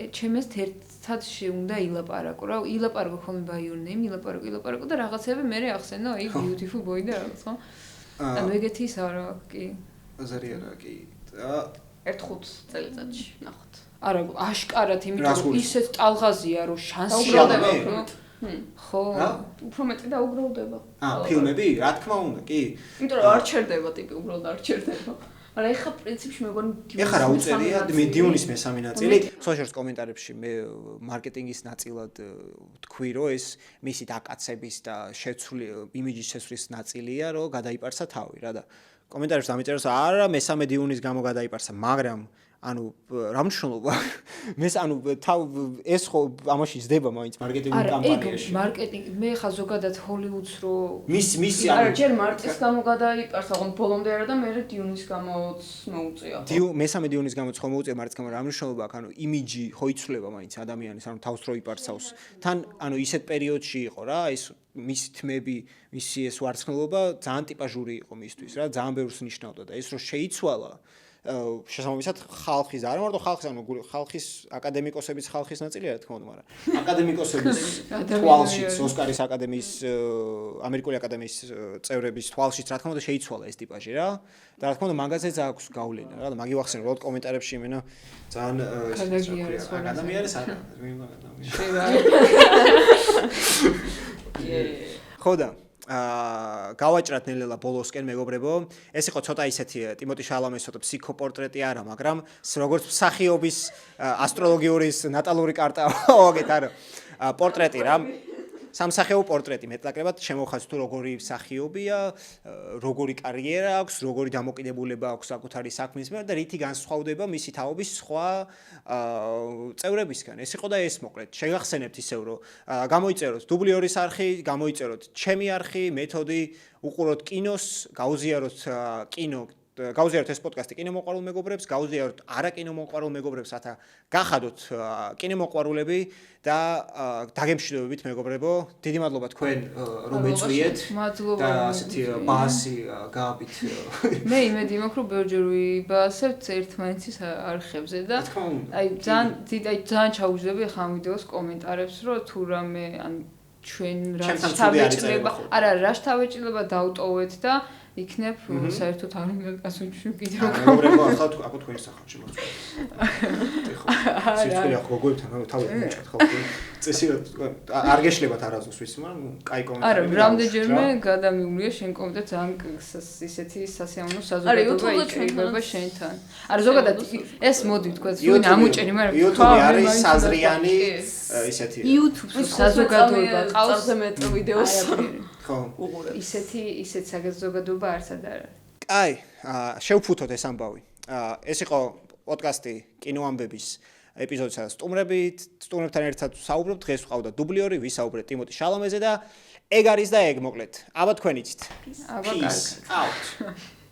ჩემს ერთად შეუნდა ილაპარაკო რა ილაპარაკო Call Me By Your Name ილაპარაკო და რაღაცები მე ახსენო აი Beautiful Boy და რაღაც ხო ანუ ეგეთი ის არა კი ზარიანა კი ერთ 5 წელიწადში ნახოთ არა აშკარად იმიტომ რომ ისეთ ტალღაზია რომ შანსი უბრალდება ხო უფრო მეტი დაუბრალდება ფილმები რა თქმა უნდა კი იმიტომ რომ არ ჩერდება ტიპი უბრალოდ არ ჩერდება არა ეხა პრინციპში მე მგონი ეხა რა უწერია დიუნის მესამე ნაწილი სოციალურ კომენტარებში მე მარკეტინგის ნაწილად თქვი რომ ეს მისი დაკაცების და იმიჯის შეცვლის ნაწილია რომ გადაიპარსა თავი რა და კომენტარებში დამიწერეს არა მესამე დიუნის გამო გადაიპარსა მაგრამ ანუ რა მნიშვნელობა მეს ანუ ეს ხო ამაში ზდება მაინც მარკეტინგ კამპანიაში მარკეტინგი მე ხა ზოგადად ჰოლივუდს რო მისი არა ჯერ მარტის გამო გადაიპარსა ხო ბოლომდე არა და მე დიუნის გამოც მოუწია მესამე დიუნის გამოც ხო მოუწია მარტის გამო რა მნიშვნელობა აქვს ანუ იმიჯი ხო იცვლება მაინც ადამიანის ანუ თავს რო იპარსავს თან ანუ ისეთ პერიოდში იყო რა ეს მისი თმები მისი ეს ვარცხნილობა ძალიან ტიპაჟური იყო მისთვის რა ძალიან ბევრს ნიშნავდა და ეს რო შეიცვალა შესაბამისად ხალხის და არა მარტო ხალხის ანუ ხალხის აკადემიკოსების ხალხის ნაწილია რა თქმა უნდა მაგრამ აკადემიკოსების თვალშიც ოსკარის აკადემიის ამერიკული აკადემიის წევრების თვალშიც რა თქმა უნდა შეიცვალა ეს ტიპაჟი რა და რა თქმა უნდა მაგაზეც აქვს გავლენა რა და მაგი ვახსენე რომ კომენტარებში იმენა ძალიან აკადემია არის არა ხო და გავაჭრათ ნელ-ნელა ბოლოსკენ მეგობრებო ეს იყო ცოტა ისეთი ტიმოტი შალამეს ცოტა ფსიქოპორტრეტი არა მაგრამ როგორც მსახიობის ასტროლოგიური ნატალური კარტა ვაგეთ არა პორტრეტი რა სამსახიობო პორტრეტი მეტნაკლებად შემოვხაზეთ თუ როგორი მსახიობია, როგორი კარიერა აქვს, როგორი დამოკიდებულება აქვს საკუთარი საქმის მიერ და რითი განსხვავდება მისი თაობის სხვა წევრებისგან. ეს იყო და ეს მოკლედ. შეგახსენებთ ისევ რომ გამოიწეროთ დუბლიორის არხი, გამოიწეროთ ჩემი არხი, მეთოდი, უყუროთ კინოს, გაუზიაროთ კინო გაუზიაროთ ეს პოდკასტი კინომოყვარულ მეგობრებს, გაუზიაროთ არა კინომოყვარულ მეგობრებს, რათა გახადოთ კინომოყვარულები და დაგემშვიდობებით მეგობრებო. დიდი მადლობა თქვენ რომ ეწვიეთ და ასეთი ბაასი გააბით. მე იმედი მაქვს რომ ბევრჯერ ვიბაასებთ ერთმანეთის არხებზე და აი ძალიან ჩაუჯდები ახლა ამ ვიდეოს კომენტარებს რომ თუ რამე ან ჩვენ რა თავეჭილება არა რა თავეჭილება დავტოვეთ და იქნებ საერთოდ არ უნდა გასუჩვი კიდე რომ მეგობრებო ახლა აქ თქვენი სახალხო შემოწმოთ. სიცხე ახლა გოგოებთან თავი მოჭრათ ხო? წესი არ გეშლებათ არასდროს ვიცი, მაგრამ კაი კომენტარი. არა, რამდენჯერმე გადამივლია შენ კომენტარ ძალიან ისეთი სასიამოვნო საზოგადოება იქნება შენთან. არა, ზოგადად ეს მოდი თქვა, ვინ ამოჭერი, მაგრამ YouTube-ი არის საზრიანი ისეთი. YouTube-ს საზოგადოება ყავს მეტ ვიდეოს. ისეთ საზოგადოება არცად არ არის. კაი, შევფუთოთ ეს ამბავი. ეს იყო პოდკასტი კინოამბების ეპიზოდი, სადაც სტუმრებთან ერთად საუბრობთ. დღეს ვყავდა დუბლიორი, ვისაუბრეთ ტიმოტი შალამეზე და ეგ არის და ეგ მოკლედ. აბა თქვენ იცით. აბა კარგად. Out.